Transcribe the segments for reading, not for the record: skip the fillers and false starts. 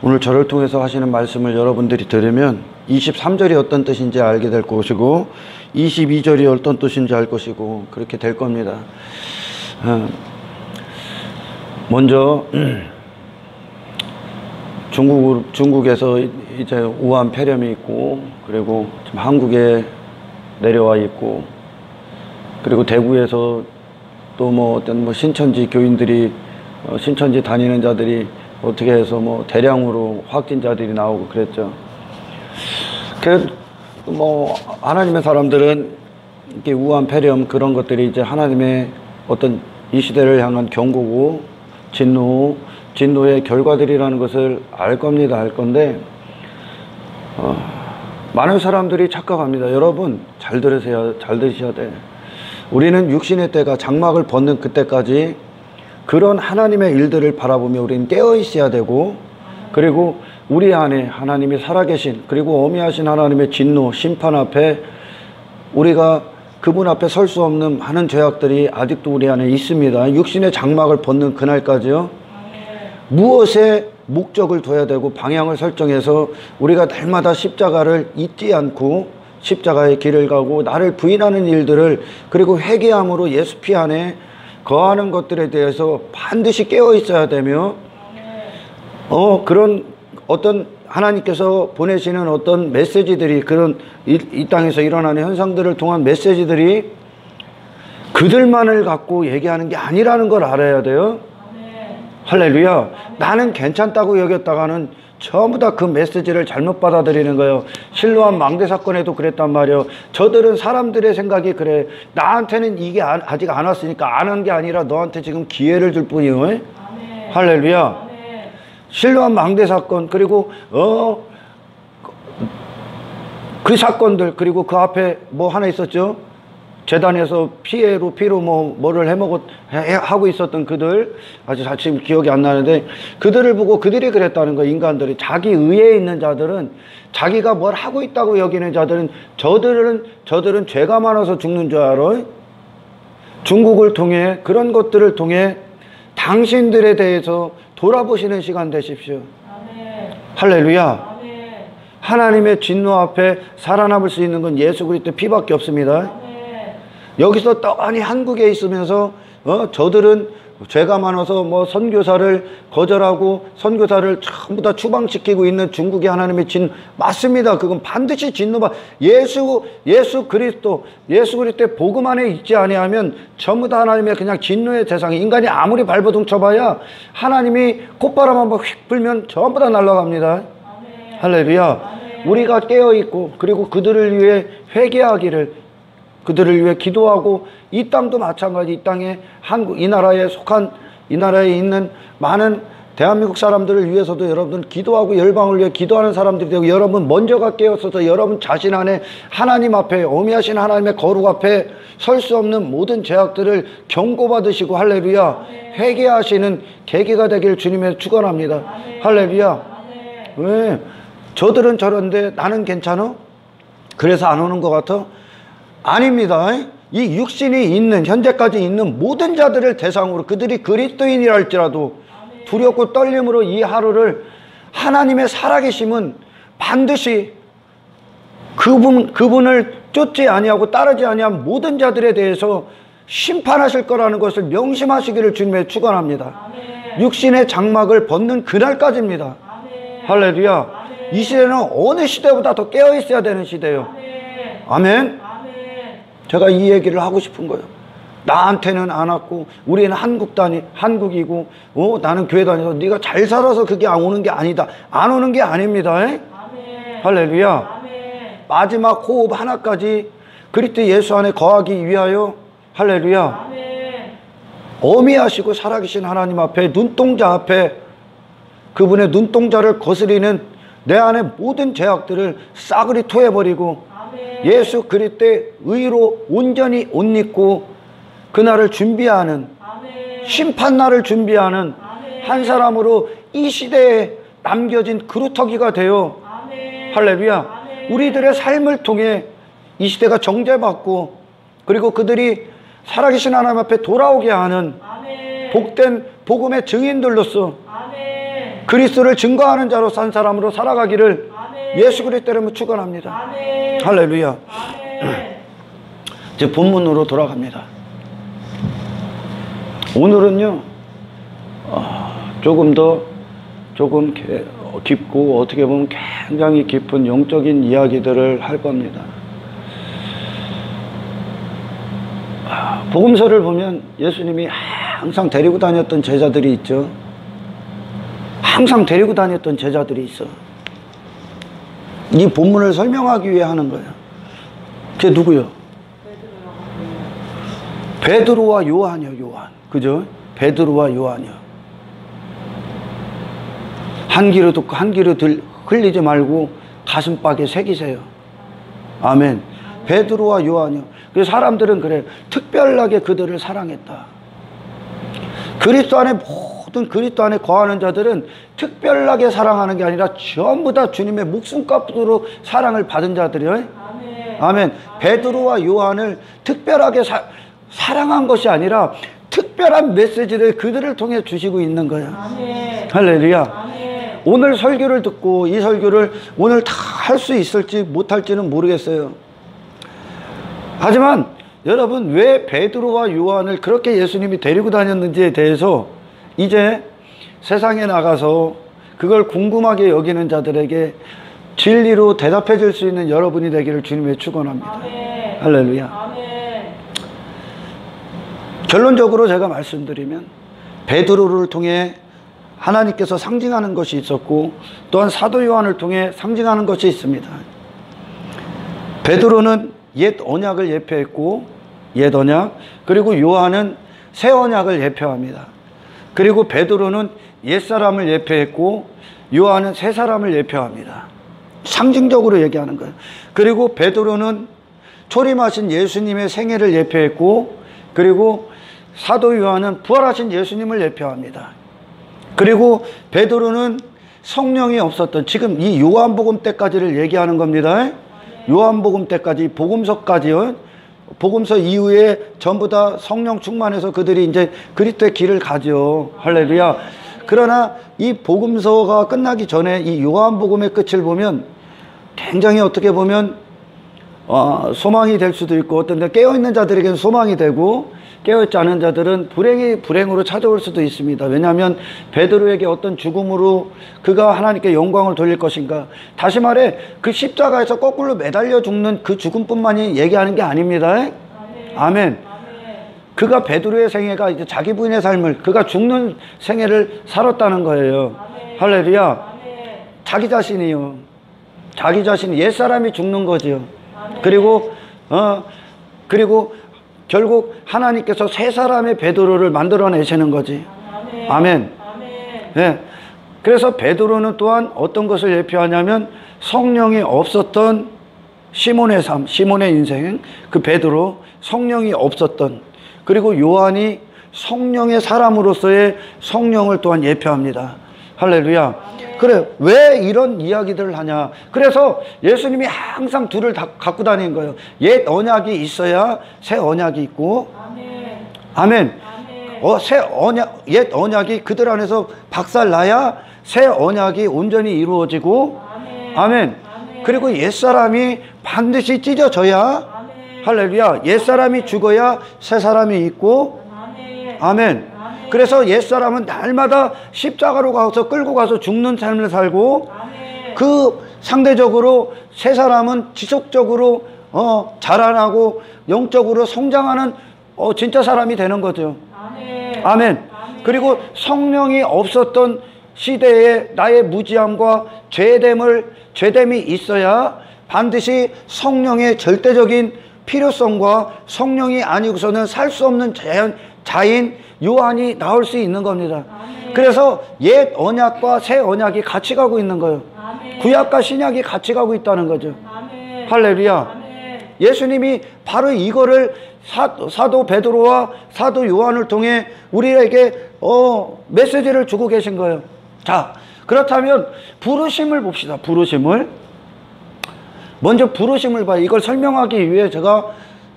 오늘 저를 통해서 하시는 말씀을 여러분들이 들으면 23절이 어떤 뜻인지 알게 될 것이고 22절이 어떤 뜻인지 알 것이고 그렇게 될 겁니다. 먼저 중국에서 이제 우한 폐렴이 있고, 그리고 지금 한국에 내려와 있고, 그리고 대구에서 또 뭐 어떤 뭐 신천지 교인들이 신천지 다니는 자들이 어떻게 해서 뭐 대량으로 확진자들이 나오고 그랬죠. 뭐 하나님의 사람들은 이렇게 우한 폐렴 그런 것들이 이제 하나님의 어떤 이 시대를 향한 경고고 진노의 결과들이라는 것을 알 겁니다. 알 건데 많은 사람들이 착각합니다. 여러분 잘 들으셔야 돼. 우리는 육신의 때가 장막을 벗는 그때까지 그런 하나님의 일들을 바라보며 우리는 깨어 있어야 되고, 그리고 우리 안에 하나님이 살아계신, 그리고 어미하신 하나님의 진노 심판 앞에 우리가 그분 앞에 설 수 없는 많은 죄악들이 아직도 우리 안에 있습니다. 육신의 장막을 벗는 그날까지요. 무엇에 목적을 둬야 되고 방향을 설정해서 우리가 날마다 십자가를 잊지 않고 십자가의 길을 가고 나를 부인하는 일들을, 그리고 회개함으로 예수 피 안에 거하는 것들에 대해서 반드시 깨어 있어야 되며, 그런 어떤 하나님께서 보내시는 어떤 메시지들이, 그런 이 땅에서 일어나는 현상들을 통한 메시지들이 그들만을 갖고 얘기하는 게 아니라는 걸 알아야 돼요. 할렐루야. 나는 괜찮다고 여겼다가는 전부 다 그 메시지를 잘못 받아들이는 거예요. 실로암 망대 사건에도 그랬단 말이에요. 저들은 사람들의 생각이 그래. 나한테는 이게 아직 안 왔으니까 안 한 게 아니라 너한테 지금 기회를 줄 뿐이에요. 아멘. 할렐루야. 아멘. 실로암 망대 사건, 그리고 그 사건들, 그리고 그 앞에 뭐 하나 있었죠. 재단에서 피로 뭐를 하고 있었던 그들, 아주 지금 기억이 안 나는데, 그들을 보고 그들이 그랬다는 거예요. 인간들이, 자기 의에 있는 자들은, 자기가 뭘 하고 있다고 여기는 자들은, 저들은 죄가 많아서 죽는 줄 알아. 중국을 통해, 그런 것들을 통해 당신들에 대해서 돌아보시는 시간 되십시오. 아멘. 할렐루야. 아멘. 하나님의 진노 앞에 살아남을 수 있는 건 예수 그리스도 피밖에 없습니다. 여기서 떠니 한국에 있으면서 저들은 죄가 많아서 뭐 선교사를 거절하고 선교사를 전부 다 추방시키고 있는 중국의 하나님의 맞습니다. 그건 반드시 진노받. 예수 그리스도의 복음 안에 있지 아니하면 전부 다 하나님의 그냥 진노의 대상이, 인간이 아무리 발버둥 쳐봐야 하나님이 콧바람 한번 휙 불면 전부 다 날아갑니다. 아멘. 할렐루야. 아멘. 우리가 깨어있고, 그리고 그들을 위해 회개하기를, 그들을 위해 기도하고, 이 땅도 마찬가지. 이 땅에 이 나라에 속한, 이 나라에 있는 많은 대한민국 사람들을 위해서도 여러분 기도하고, 열방을 위해 기도하는 사람들이 되고, 여러분 먼저가 깨어서서 여러분 자신 안에 하나님 앞에, 어미하신 하나님의 거룩 앞에 설 수 없는 모든 죄악들을 경고받으시고, 할렐루야, 회개하시는 계기가 되길 주님의 축원합니다. 할렐루야. 왜? 저들은 저런데 나는 괜찮아? 그래서 안 오는 것 같아? 아닙니다. 이 육신이 있는, 현재까지 있는 모든 자들을 대상으로, 그들이 그리스도인이라 할지라도 두렵고 떨림으로 이 하루를, 하나님의 살아계심은 반드시 그분을 쫓지 아니하고 따르지 아니한 모든 자들에 대해서 심판하실 거라는 것을 명심하시기를 주님의 축원합니다. 육신의 장막을 벗는 그날까지입니다. 할렐루야. 이 시대는 어느 시대보다 더 깨어 있어야 되는 시대예요. 아멘. 제가 이 얘기를 하고 싶은 거예요. 나한테는 안 왔고, 우리는 한국이고, 나는 교회 다녀서 네가 잘 살아서 그게 안 오는 게 아니다. 안 오는 게 아닙니다. 아멘. 할렐루야. 아멘. 마지막 호흡 하나까지 그리스도 예수 안에 거하기 위하여, 할렐루야. 아멘. 어미하시고 살아계신 하나님 앞에, 눈동자 앞에, 그분의 눈동자를 거스리는 내 안에 모든 죄악들을 싸그리 토해버리고, 예수 그리스도의 의로 온전히 옷 입고 그날을 준비하는, 심판날을 준비하는 한 사람으로 이 시대에 남겨진 그루터기가 되어, 할렐루야, 우리들의 삶을 통해 이 시대가 정죄받고, 그리고 그들이 살아계신 하나님 앞에 돌아오게 하는 복된 복음의 증인들로서 그리스도를 증거하는 자로 산 사람으로 살아가기를 예수 그리스도 이름으로 축원합니다. 할렐루야. 이제 본문으로 돌아갑니다. 오늘은요 조금 깊고 어떻게 보면 굉장히 깊은 영적인 이야기들을 할 겁니다. 복음서를 보면 예수님이 항상 데리고 다녔던 제자들이 있죠. 항상 데리고 다녔던 제자들이 있어. 이 본문을 설명하기 위해 하는 거예요. 그게 누구요? 베드로와 요한이요. 요한. 그죠? 베드로와 요한이요. 한 귀로 듣고 한 귀로 흘리지 말고 가슴팍에 새기세요. 아멘. 베드로와 요한이요. 그래서 사람들은 그래요. 특별하게 그들을 사랑했다. 그리스도 안에 거하는 자들은 특별하게 사랑하는 게 아니라 전부 다 주님의 목숨값으로 사랑을 받은 자들이요. 아멘. 아멘. 베드로와 요한을 특별하게 사랑한 것이 아니라 특별한 메시지를 그들을 통해 주시고 있는 거예요. 아멘. 할렐루야. 아멘. 오늘 설교를 듣고 이 설교를 오늘 다 할 수 있을지 못할지는 모르겠어요. 하지만 여러분, 왜 베드로와 요한을 그렇게 예수님이 데리고 다녔는지에 대해서 이제 세상에 나가서 그걸 궁금하게 여기는 자들에게 진리로 대답해 줄 수 있는 여러분이 되기를 주님의 축원합니다. 아멘. 할렐루야. 아멘. 결론적으로 제가 말씀드리면 베드로를 통해 하나님께서 상징하는 것이 있었고 또한 사도 요한을 통해 상징하는 것이 있습니다. 베드로는 옛 언약을 예표했고 옛 언약, 그리고 요한은 새 언약을 예표합니다. 그리고 베드로는 옛 사람을 예표했고 요한은 새 사람을 예표합니다. 상징적으로 얘기하는 거예요. 그리고 베드로는 초림하신 예수님의 생애를 예표했고 그리고 사도 요한은 부활하신 예수님을 예표합니다. 그리고 베드로는 성령이 없었던, 지금 이 요한복음 때까지를 얘기하는 겁니다. 요한복음 때까지, 복음서까지요. 복음서 이후에 전부 다 성령 충만해서 그들이 이제 그리스도의 길을 가죠. 할렐루야. 그러나 이 복음서가 끝나기 전에 이 요한복음의 끝을 보면 굉장히 어떻게 보면 소망이 될 수도 있고, 어떤 데 깨어있는 자들에게는 소망이 되고 깨어있지 않은 자들은 불행으로 찾아올 수도 있습니다. 왜냐하면 베드로에게 어떤 죽음으로 그가 하나님께 영광을 돌릴 것인가. 다시 말해 그 십자가에서 거꾸로 매달려 죽는 그 죽음뿐만이 얘기하는 게 아닙니다. 아멘. 아멘. 그가 베드로의 생애가 이제 자기 부인의 삶을, 그가 죽는 생애를 살았다는 거예요. 아멘. 할렐루야. 아멘. 자기 자신이요. 자기 자신이 옛사람이 죽는 거지요. 아멘. 그리고 결국 하나님께서 새 사람의 베드로를 만들어내시는 거지. 아멘. 아멘. 네. 그래서 베드로는 또한 어떤 것을 예표하냐면 성령이 없었던 시몬의 삶, 시몬의 인생, 그 베드로, 성령이 없었던, 그리고 요한이 성령의 사람으로서의 성령을 또한 예표합니다. 할렐루야. 그래, 왜 이런 이야기들을 하냐. 그래서 예수님이 항상 둘을 다 갖고 다니는 거예요. 옛 언약이 있어야 새 언약이 있고. 아멘. 아멘. 옛 언약이 그들 안에서 박살나야 새 언약이 온전히 이루어지고. 아멘. 아멘. 아멘. 그리고 옛사람이 반드시 찢어져야. 아멘. 할렐루야. 옛사람이 죽어야 새 사람이 있고. 아멘. 아멘. 그래서 옛사람은 날마다 십자가로 가서 끌고 가서 죽는 삶을 살고, 아멘. 그 상대적으로 새 사람은 지속적으로 자라나고 영적으로 성장하는 진짜 사람이 되는 거죠. 아멘. 아멘. 아멘. 그리고 성령이 없었던 시대에 나의 무지함과 죄됨이 있어야 반드시 성령의 절대적인 필요성과 성령이 아니고서는 살 수 없는 자인 요한이 나올 수 있는 겁니다. 아멘. 그래서 옛 언약과 새 언약이 같이 가고 있는 거예요. 아멘. 구약과 신약이 같이 가고 있다는 거죠. 아멘. 할렐루야. 아멘. 예수님이 바로 이거를 사도 베드로와 사도 요한을 통해 우리에게 메시지를 주고 계신 거예요. 자, 그렇다면 부르심을 봅시다. 부르심을. 먼저 부르심을 봐요. 이걸 설명하기 위해 제가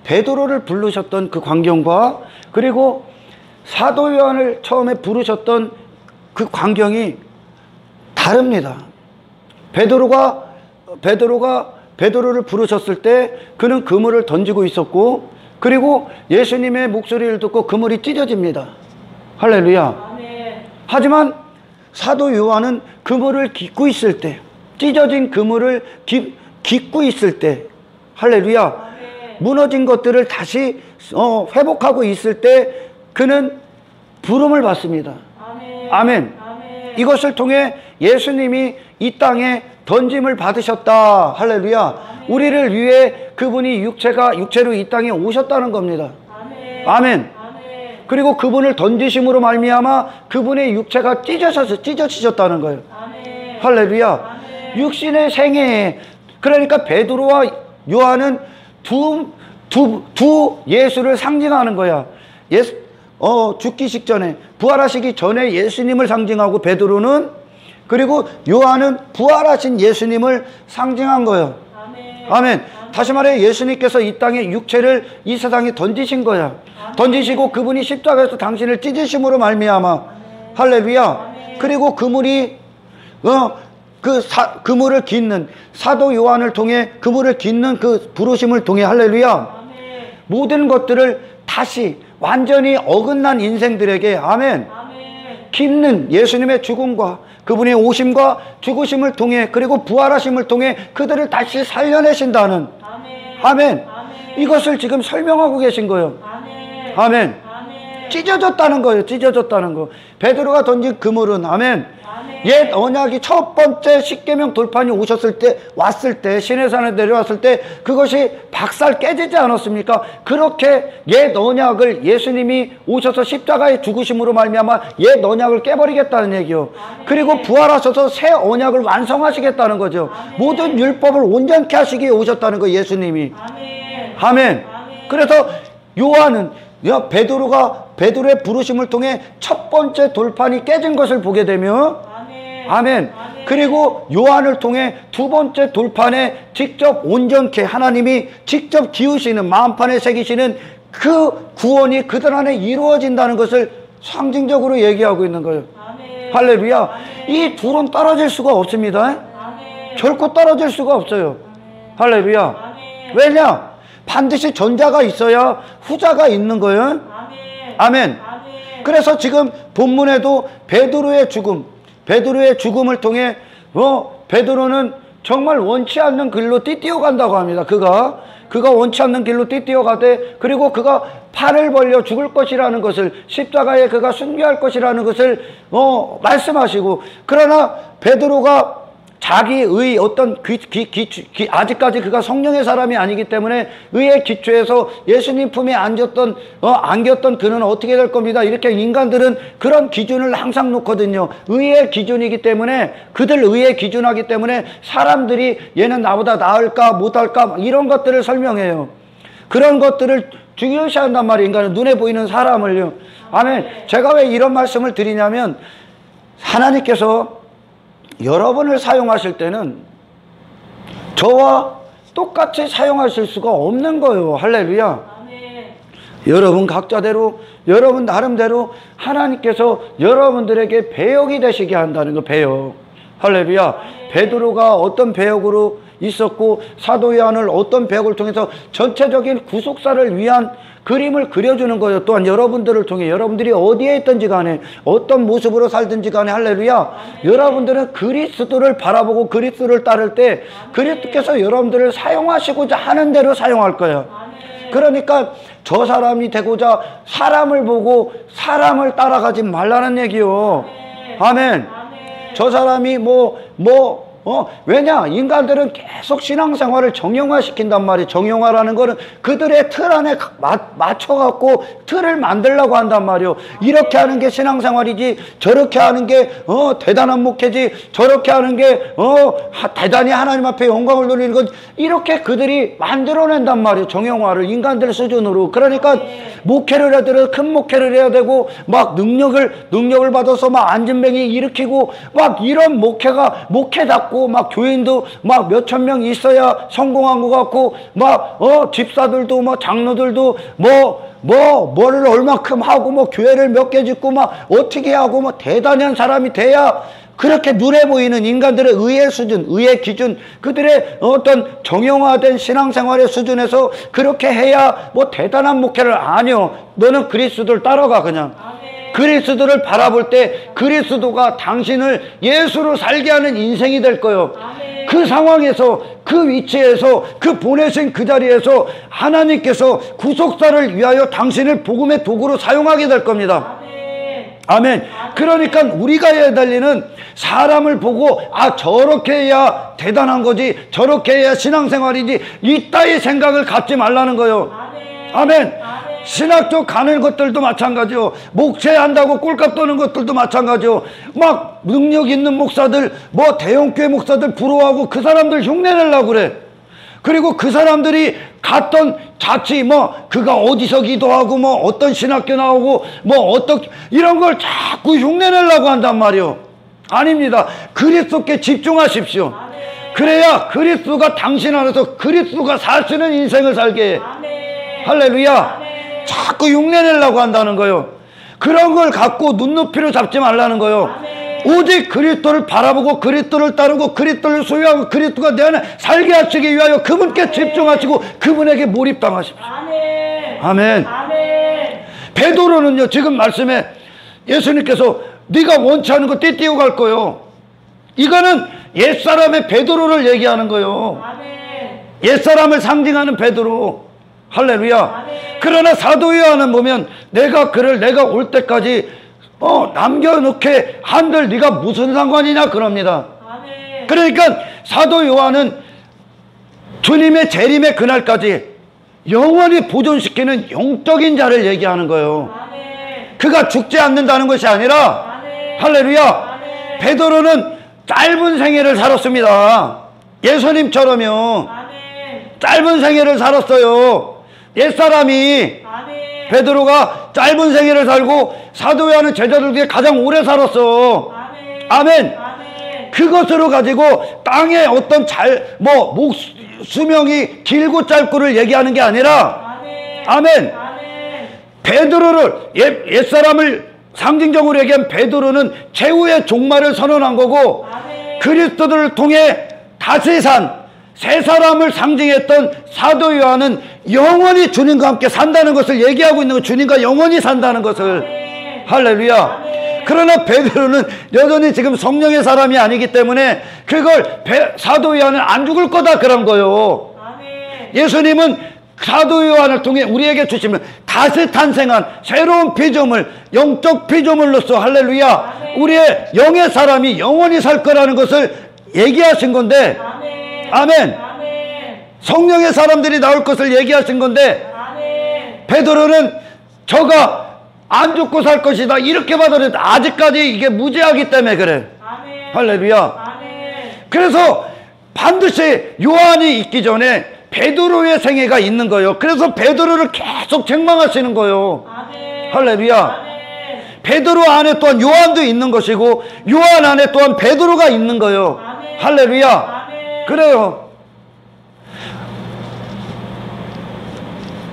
베드로를 부르셨던 그 광경과, 그리고 사도 요한을 처음에 부르셨던 그 광경이 다릅니다. 베드로를 부르셨을 때 그는 그물을 던지고 있었고, 그리고 예수님의 목소리를 듣고 그물이 찢어집니다. 할렐루야. 아멘. 하지만 사도 요한은 그물을 깃고 있을 때, 찢어진 그물을 깃고 있을 때, 할렐루야. 아멘. 무너진 것들을 다시 회복하고 있을 때 그는 부름을 받습니다. 아멘. 아멘. 아멘. 이것을 통해 예수님이 이 땅에 던짐을 받으셨다. 할렐루야. 아멘. 우리를 위해 그분이 육체로 이 땅에 오셨다는 겁니다. 아멘. 아멘. 아멘. 그리고 그분을 던지심으로 말미암아 그분의 육체가 찢어지셨다는 거예요. 아멘. 할렐루야. 아멘. 육신의 생애에, 그러니까 베드로와 요한은 두 예수를 상징하는 거야. 죽기 직전에, 부활하시기 전에 예수님을 상징하고, 베드로는, 그리고 요한은 부활하신 예수님을 상징한 거예요. 아멘. 아멘. 다시 말해 예수님께서 이 땅에 육체를 이 세상에 던지신 거야. 던지시고 그분이 십자가에서 당신을 찢으심으로 말미암아. 할렐루야. 그리고 그물이 그물을 깃는 사도 요한을 통해, 그물을 깃는 그 부르심을 통해, 할렐루야. 아멘. 모든 것들을 다시 완전히 어긋난 인생들에게, 아멘, 깃는 예수님의 죽음과 그분의 오심과 죽으심을 통해, 그리고 부활하심을 통해 그들을 다시 살려내신다는, 아멘. 이것을 지금 설명하고 계신 거예요. 아멘. 찢어졌다는 거예요. 찢어졌다는 거. 베드로가 던진 그물은, 아멘, 옛 언약이 첫 번째 십계명 돌판이 왔을 때 시내산에 내려왔을 때 그것이 박살 깨지지 않았습니까? 그렇게 옛 언약을 예수님이 오셔서 십자가의 죽으심으로 말미암아 옛 언약을 깨버리겠다는 얘기요. 그리고 부활하셔서 새 언약을 완성하시겠다는 거죠. 모든 율법을 온전케 하시기에 오셨다는 거예요, 예수님이. 아멘. 그래서 요한은, 베드로의 부르심을 통해 첫 번째 돌판이 깨진 것을 보게 되며, 아멘. 그리고 요한을 통해 두 번째 돌판에 직접 온전케 하나님이 직접 기우시는, 마음판에 새기시는 그 구원이 그들 안에 이루어진다는 것을 상징적으로 얘기하고 있는 거예요. 할렐루야. 이 둘은 떨어질 수가 없습니다. 결코 떨어질 수가 없어요. 할렐루야. 왜냐? 반드시 전자가 있어야 후자가 있는 거예요. 아멘. 그래서 지금 본문에도 베드로의 죽음을 통해 베드로는 정말 원치 않는 길로 뛰어간다고 합니다. 그가 원치 않는 길로 뛰어가되, 그리고 그가 팔을 벌려 죽을 것이라는 것을, 십자가에 그가 순교할 것이라는 것을 말씀하시고, 그러나 베드로가 자기의 어떤 아직까지 그가 성령의 사람이 아니기 때문에 의의 기초에서 예수님 품에 안겼던 그는 어떻게 될 겁니다. 이렇게 인간들은 그런 기준을 항상 놓거든요. 의의 기준이기 때문에, 그들 의의 기준하기 때문에 사람들이 얘는 나보다 나을까 못할까 이런 것들을 설명해요. 그런 것들을 중요시한단 말이에요. 인간은 눈에 보이는 사람을요. 아멘. 제가 왜 이런 말씀을 드리냐면, 하나님께서 여러분을 사용하실 때는 저와 똑같이 사용하실 수가 없는 거예요. 할렐루야. 여러분 각자대로, 여러분 나름대로 하나님께서 여러분들에게 배역이 되시게 한다는 거, 배역. 할렐루야. 베드로가 어떤 배역으로 있었고, 사도 요한을 어떤 배역을 통해서 전체적인 구속사를 위한 그림을 그려주는 거예요. 또한 여러분들을 통해, 여러분들이 어디에 있든지 간에, 어떤 모습으로 살든지 간에, 할렐루야, 여러분들은 그리스도를 바라보고 그리스도를 따를 때 그리스도께서 여러분들을 사용하시고자 하는 대로 사용할 거예요. 그러니까 저 사람이 되고자 사람을 보고 사람을 따라가지 말라는 얘기요. 아멘. 저 사람이 왜냐? 인간들은 계속 신앙생활을 정형화시킨단 말이에요. 정형화라는 거는 그들의 틀 안에 맞춰갖고 틀을 만들려고 한단 말이에요. 이렇게 하는 게 신앙생활이지, 저렇게 하는 게 대단한 목회지, 저렇게 하는 게 대단히 하나님 앞에 영광을 돌리는 것, 이렇게 그들이 만들어낸단 말이에요. 정형화를 인간들 수준으로. 그러니까 목회를 해도 큰 목회를 해야 되고, 막 능력을 받아서 막 안진뱅이 일으키고, 막 이런 목회답고, 막 교인도 막 몇천 명 있어야 성공한 것 같고, 막 집사들도 뭐 장로들도 뭐를 얼마큼 하고, 뭐 교회를 몇 개 짓고 막 어떻게 하고, 뭐 대단한 사람이 돼야 그렇게 눈에 보이는 인간들의 의의 수준, 의의 기준, 그들의 어떤 정형화된 신앙생활의 수준에서 그렇게 해야 뭐 대단한 목회를 아니요. 너는 그리스도를 따라가 그냥. 그리스도를 바라볼 때 그리스도가 당신을 예수로 살게 하는 인생이 될 거예요. 그 상황에서, 그 위치에서, 그 보내신 그 자리에서 하나님께서 구속사를 위하여 당신을 복음의 도구로 사용하게 될 겁니다. 아멘. 그러니까 우리가 해야 될 일은 사람을 보고 아 저렇게 해야 대단한 거지, 저렇게 해야 신앙생활이지, 이따위 생각을 갖지 말라는 거예요. 아멘. 신학교 가는 것들도 마찬가지요. 목회한다고 꼴값 떠는 것들도 마찬가지요. 막 능력 있는 목사들, 뭐 대형교회 목사들 부러워하고 그 사람들 흉내내려고 그래. 그리고 그 사람들이 갔던 자치, 뭐 그가 어디서 기도하고 뭐 어떤 신학교 나오고 뭐 어떻게 이런 걸 자꾸 흉내내려고 한단 말이요. 아닙니다. 그리스도께 집중하십시오. 그래야 그리스도가 당신 안에서 그리스도가 사시는 인생을 살게 해. 할렐루야. 자꾸 흉내내려고 한다는 거예요. 그런 걸 갖고 눈높이로 잡지 말라는 거예요. 오직 그리스도를 바라보고 그리스도를 따르고 그리스도를 소유하고 그리스도가 내 안에 살게 하시기 위하여 그분께 집중하시고 그분에게 몰입당하십시오. 아멘. 베드로는요, 지금 말씀에 예수님께서 네가 원치 않은 거 떼띄고 갈 거요. 이거는 옛사람의 베드로를 얘기하는 거예요. 옛사람을 상징하는 베드로. 할렐루야. 그러나 사도 요한은 보면 내가 올 때까지 남겨놓게 한들 네가 무슨 상관이냐 그럽니다. 그러니까 사도 요한은 주님의 재림의 그날까지 영원히 보존시키는 영적인 자를 얘기하는 거예요. 그가 죽지 않는다는 것이 아니라 할렐루야. 베드로는 짧은 생애를 살았습니다. 예수님처럼요. 짧은 생애를 살았어요. 옛사람이 베드로가 짧은 생애를 살고 사도 요한은 제자들 중에 가장 오래 살았어. 아멘. 그것으로 가지고 땅에 어떤 수명이 길고 짧고를 얘기하는 게 아니라 아멘. 베드로를 옛사람을 상징적으로 얘기한 베드로는 최후의 종말을 선언한 거고 그리스도를 통해 다시 산 새 사람을 상징했던 사도 요한은 영원히 주님과 함께 산다는 것을 얘기하고 있는 거예요. 주님과 영원히 산다는 것을. 할렐루야. 그러나 베드로는 여전히 지금 성령의 사람이 아니기 때문에 그걸 사도 요한은 안 죽을 거다 그런 거예요. 예수님은 사도 요한을 통해 우리에게 주시면 다시 탄생한 새로운 피조물, 영적 피조물로서 할렐루야, 우리의 영의 사람이 영원히 살 거라는 것을 얘기하신 건데 아멘. 성령의 사람들이 나올 것을 얘기하신 건데 베드로는 저가 안 죽고 살 것이다 이렇게 받아들였는데 아직까지 이게 무죄하기 때문에 그래. 할렐루야. 그래서 반드시 요한이 있기 전에 베드로의 생애가 있는 거예요. 그래서 베드로를 계속 책망하시는 거예요. 할렐루야. 베드로 안에 또한 요한도 있는 것이고 요한 안에 또한 베드로가 있는 거예요. 할렐루야. 그래요.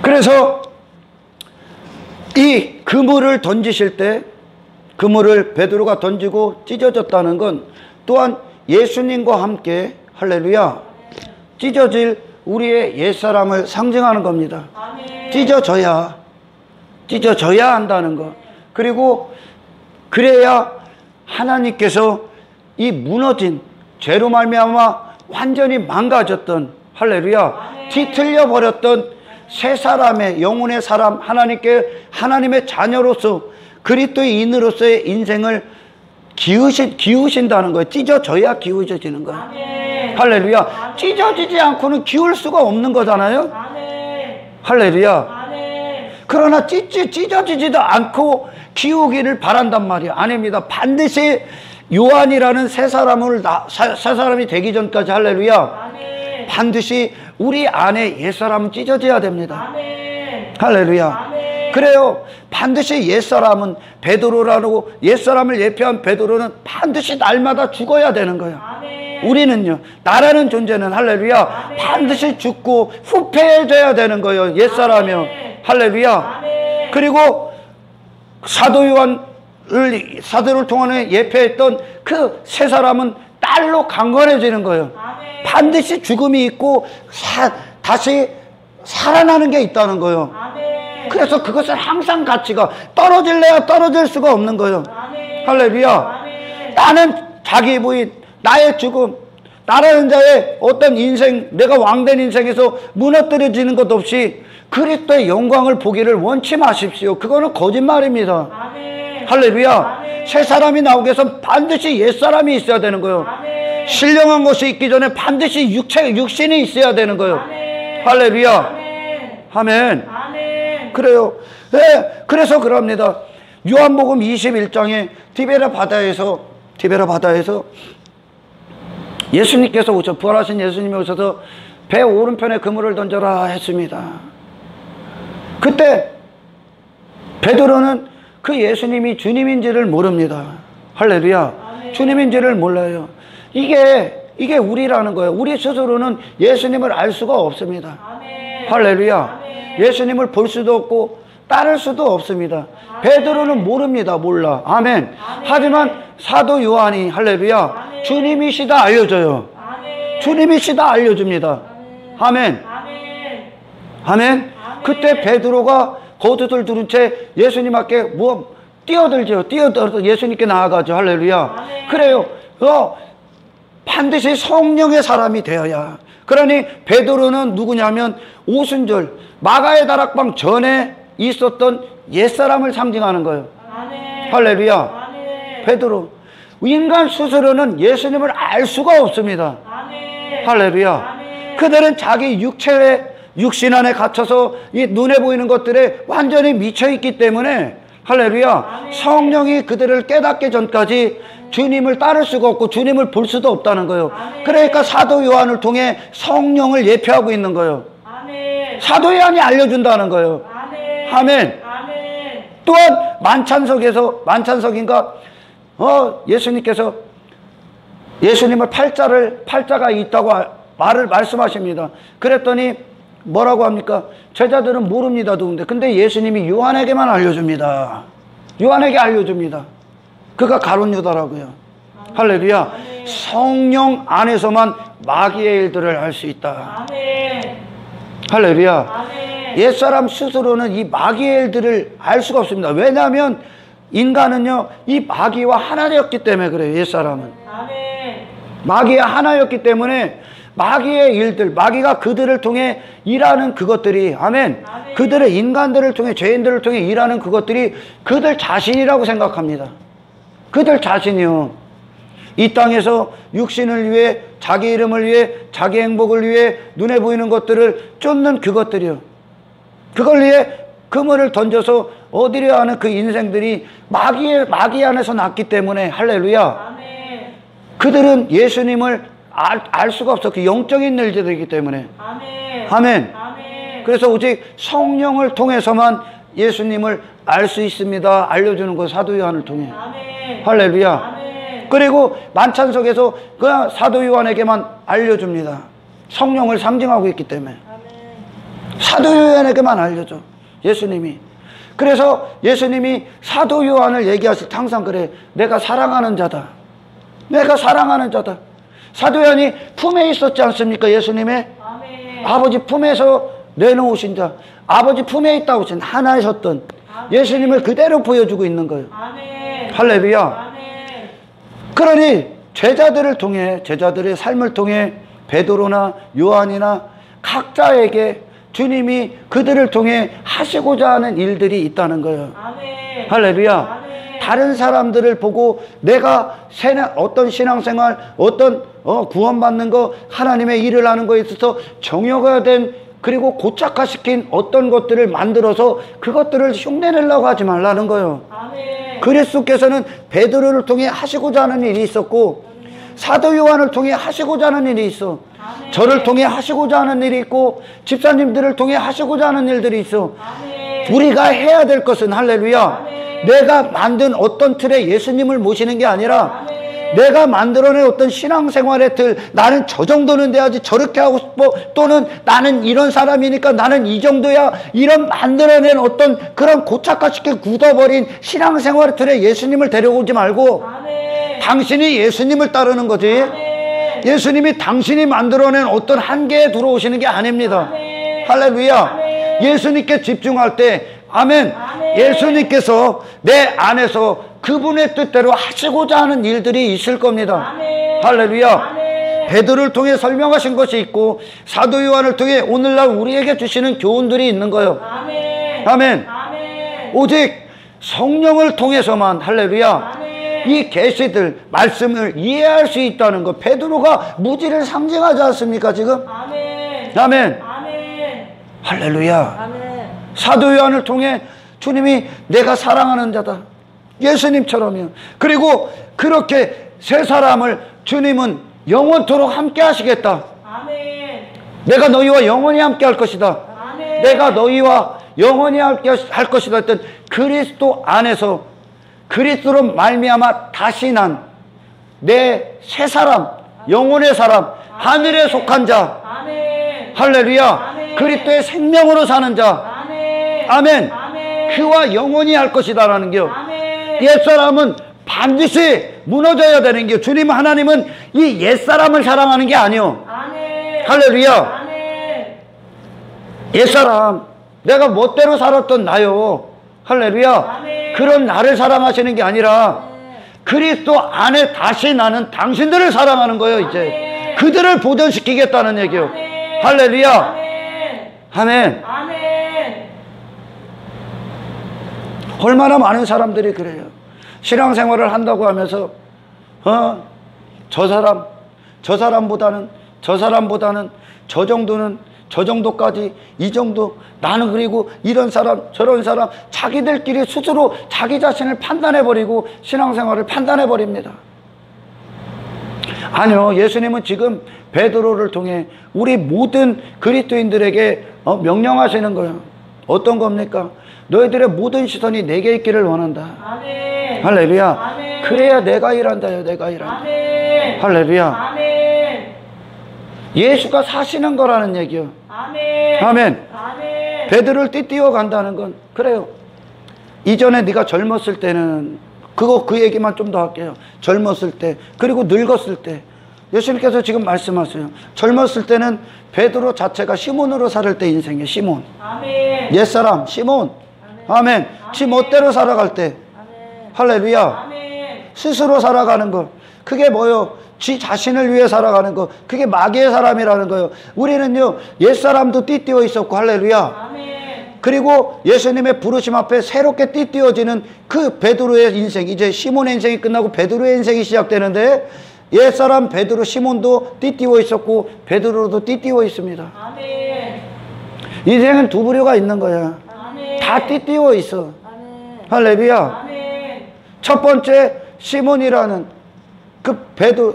그래서 이 그물을 던지실 때 그물을 베드로가 던지고 찢어졌다는 건 또한 예수님과 함께 할렐루야 찢어질 우리의 옛사람을 상징하는 겁니다. 찢어져야 한다는 것. 그리고 그래야 하나님께서 이 무너진 죄로 말미암아 완전히 망가졌던 할렐루야 뒤틀려 버렸던 새 사람의 영혼의 사람 하나님의 자녀로서 그리스도의 인으로서의 인생을 기우신다는 거예요. 찢어져야 기우져지는 거예요. 할렐루야. 찢어지지 않고는 기울 수가 없는 거잖아요. 할렐루야. 그러나 찢어지지도 않고 기우기를 바란단 말이에요. 아닙니다. 반드시 요한이라는 새 사람이 되기 전까지 할렐루야 반드시 우리 안에 옛사람은 찢어져야 됩니다. 할렐루야. 그래요. 반드시 옛사람은 베드로라고 옛사람을 예표한 베드로는 반드시 날마다 죽어야 되는 거예요. 우리는요 나라는 존재는 할렐루야 반드시 죽고 후패해져야 되는 거예요. 옛사람이요. 할렐루야. 그리고 사도 요한 사도를 통해 예표했던 그 세 사람은 딸로 강건해지는 거예요. 아멘. 반드시 죽음이 있고 다시 살아나는 게 있다는 거예요. 아멘. 그래서 그것은 항상 가치가 떨어질래야 떨어질 수가 없는 거예요. 아멘. 할렐루야. 아멘. 나는 자기 부인, 나의 죽음, 나라는 자의 어떤 인생, 내가 왕된 인생에서 무너뜨려지는 것 없이 그리스도의 영광을 보기를 원치 마십시오. 그거는 거짓말입니다. 아멘. 할렐루야. 아멘. 새 사람이 나오기 위해서 반드시 옛 사람이 있어야 되는 거예요. 아멘. 신령한 것이 있기 전에 반드시 육신이 있어야 되는 거예요. 아멘. 할렐루야. 아멘. 아멘. 아멘. 그래요. 네, 그래서 그럽니다. 요한복음 21장에 디베라 바다에서 예수님께서 오셔, 부활하신 예수님이 오셔서 배 오른편에 그물을 던져라 했습니다. 그때 베드로는 그 예수님이 주님인지를 모릅니다. 할렐루야. 아멘. 주님인지를 몰라요. 이게 우리라는 거예요. 우리 스스로는 예수님을 알 수가 없습니다. 아멘. 할렐루야. 아멘. 예수님을 볼 수도 없고 따를 수도 없습니다. 베드로는 모릅니다. 몰라. 아멘. 하지만 사도 요한이 할렐루야. 아멘. 주님이시다 알려줘요. 아멘. 주님이시다 알려줍니다. 아멘. 아멘. 아멘. 그때 베드로가 겉옷을 두른 채 예수님 앞에 뛰어들죠. 뛰어들어서 예수님께 나아가죠. 할렐루야. 아멘. 그래요. 반드시 성령의 사람이 되어야. 그러니 베드로는 누구냐면 오순절 마가의 다락방 전에 있었던 옛사람을 상징하는 거예요. 아멘. 할렐루야. 아멘. 베드로. 인간 스스로는 예수님을 알 수가 없습니다. 아멘. 할렐루야. 아멘. 그들은 자기 육신 안에 갇혀서 이 눈에 보이는 것들에 완전히 미쳐있기 때문에 할렐루야. 아멘. 성령이 그들을 깨닫기 전까지 주님을 따를 수가 없고 주님을 볼 수도 없다는 거예요. 아멘. 그러니까 사도 요한을 통해 성령을 예표하고 있는 거예요. 아멘. 사도 요한이 알려준다는 거예요. 아멘. 아멘. 아멘. 또한 만찬석인가 예수님께서 예수님을 팔자가 있다고 말씀하십니다. 그랬더니 뭐라고 합니까? 제자들은 모릅니다. 누군데. 근데 예수님이 요한에게만 알려줍니다. 요한에게 알려줍니다. 그가 가룟 유다라고요. 할렐루야. 아멘. 성령 안에서만 마귀의 일들을 할 수 있다. 아멘. 할렐루야. 아멘. 옛사람 스스로는 이 마귀의 일들을 알 수가 없습니다. 왜냐하면 인간은요 이 마귀와 하나 되었기 때문에 그래요. 옛사람은 아멘. 마귀와 하나였기 때문에 마귀의 일들, 마귀가 그들을 통해 일하는 그것들이 아멘. 아멘. 그들의 인간들을 통해, 죄인들을 통해 일하는 그것들이 그들 자신이라고 생각합니다. 그들 자신이요. 이 땅에서 육신을 위해, 자기 이름을 위해, 자기 행복을 위해 눈에 보이는 것들을 쫓는 그것들이요. 그걸 위해 그물을 던져서 어디려 하는 그 인생들이 마귀 안에서 났기 때문에 할렐루야. 아멘. 그들은 예수님을 알 수가 없어. 그 영적인 일들이기 때문에. 아멘. 아멘. 아멘. 그래서 오직 성령을 통해서만 예수님을 알 수 있습니다. 알려주는 거 사도 요한을 통해. 아멘. 할렐루야. 아멘. 그리고 만찬석에서 그 사도 요한에게만 알려줍니다. 성령을 상징하고 있기 때문에. 아멘. 사도 요한에게만 알려줘. 예수님이. 그래서 예수님이 사도 요한을 얘기하실 때 항상 그래. 내가 사랑하는 자다. 내가 사랑하는 자다. 사도 요한이 품에 있었지 않습니까? 예수님의 아멘. 아버지 품에서 내놓으신 자, 아버지 품에 있다고 하신 하나이셨던 예수님을 그대로 보여주고 있는 거예요. 아멘. 할렐루야. 아멘. 그러니 제자들을 통해, 제자들의 삶을 통해 베드로나 요한이나 각자에게 주님이 그들을 통해 하시고자 하는 일들이 있다는 거예요. 아멘. 할렐루야. 아멘. 다른 사람들을 보고 내가 어떤 신앙생활, 어떤 구원받는 거, 하나님의 일을 하는 거에 있어서 정욕화된 그리고 고착화시킨 어떤 것들을 만들어서 그것들을 흉내내려고 하지 말라는 거예요. 아멘. 그리스도께서는 베드로를 통해 하시고자 하는 일이 있었고 사도 요한을 통해 하시고자 하는 일이 있어. 아멘. 저를 통해 하시고자 하는 일이 있고 집사님들을 통해 하시고자 하는 일들이 있어. 아멘. 우리가 해야 될 것은 할렐루야. 아멘. 내가 만든 어떤 틀에 예수님을 모시는 게 아니라 아멘. 내가 만들어낸 어떤 신앙생활의 틀, 나는 저 정도는 돼야지, 저렇게 하고 싶어, 또는 나는 이런 사람이니까 나는 이 정도야, 이런 만들어낸 어떤 그런 고착화시켜 굳어버린 신앙생활의 틀에 예수님을 데려오지 말고 당신이 예수님을 따르는 거지. 예수님이 당신이 만들어낸 어떤 한계에 들어오시는 게 아닙니다. 할렐루야. 예수님께 집중할 때, 아멘. 예수님께서 내 안에서 그분의 뜻대로 하시고자 하는 일들이 있을 겁니다. 할렐루야. 베드로를 통해 설명하신 것이 있고 사도 요한을 통해 오늘날 우리에게 주시는 교훈들이 있는 거예요. 아멘. 오직 성령을 통해서만, 할렐루야, 이 계시들 말씀을 이해할 수 있다는 것. 베드로가 무지를 상징하지 않습니까 지금? 아멘. 할렐루야. 사도 요한을 통해 주님이 내가 사랑하는 자다, 예수님처럼요. 그리고 그렇게 세 사람을 주님은 영원토록 함께 하시겠다. 내가 너희와 영원히 함께 할 것이다. 내가 너희와 영원히 함께 할 것이다 했던 그리스도 안에서, 그리스도로 말미암아 다시 난 내 새 사람, 영혼의 사람, 하늘에 속한 자, 할렐루야, 그리스도의 생명으로 사는 자, 아멘. 그와 영원히 할 것이다 라는 게요. 옛사람은 반드시 무너져야 되는 게요. 주님 하나님은 이 옛사람을 사랑하는 게 아니요. 할렐루야. 옛사람, 내가 멋대로 살았던 나요, 할렐루야, 그런 나를 사랑하시는 게 아니라 그리스도 안에 다시 나는 당신들을 사랑하는 거예요. 이제 그들을 보존시키겠다는 얘기요. 할렐루야. 아멘. 얼마나 많은 사람들이 그래요. 신앙생활을 한다고 하면서 저 사람보다는 저 정도는, 저 정도까지, 이 정도, 나는 그리고 이런 사람 저런 사람, 자기들끼리 스스로 자기 자신을 판단해버리고 신앙생활을 판단해버립니다. 아니요, 예수님은 지금 베드로를 통해 우리 모든 그리스도인들에게 명령하시는 거예요. 어떤 겁니까? 너희들의 모든 시선이 내게 있기를 원한다. 할렐루야. 그래야 내가 일한다요. 내가 일한다. 할렐루야. 예수가 사시는 거라는 얘기요. 아멘. 베드로를 띠띠워 간다는 건 그래요. 이전에 네가 젊었을 때는, 그 얘기만 좀 더 할게요. 젊었을 때, 그리고 늙었을 때, 예수님께서 지금 말씀하세요. 젊었을 때는 베드로 자체가 시몬으로 살을 때 인생이에요. 시몬. 옛사람 시몬. 아멘. 지 멋대로 살아갈 때, 할렐루야, 스스로 살아가는 거, 그게 뭐요? 지 자신을 위해 살아가는 거, 그게 마귀의 사람이라는 거예요. 우리는요, 옛사람도 띠띠워 있었고, 할렐루야, 그리고 예수님의 부르심 앞에 새롭게 띠띠워지는 그 베드로의 인생, 이제 시몬의 인생이 끝나고 베드로의 인생이 시작되는데, 옛사람 베드로, 시몬도 띠띠워 있었고 베드로도 띠띠워 있습니다. 인생은 두 부류가 있는 거야. 다 띠띠워 있어. 할렐루야. 첫 번째 시몬이라는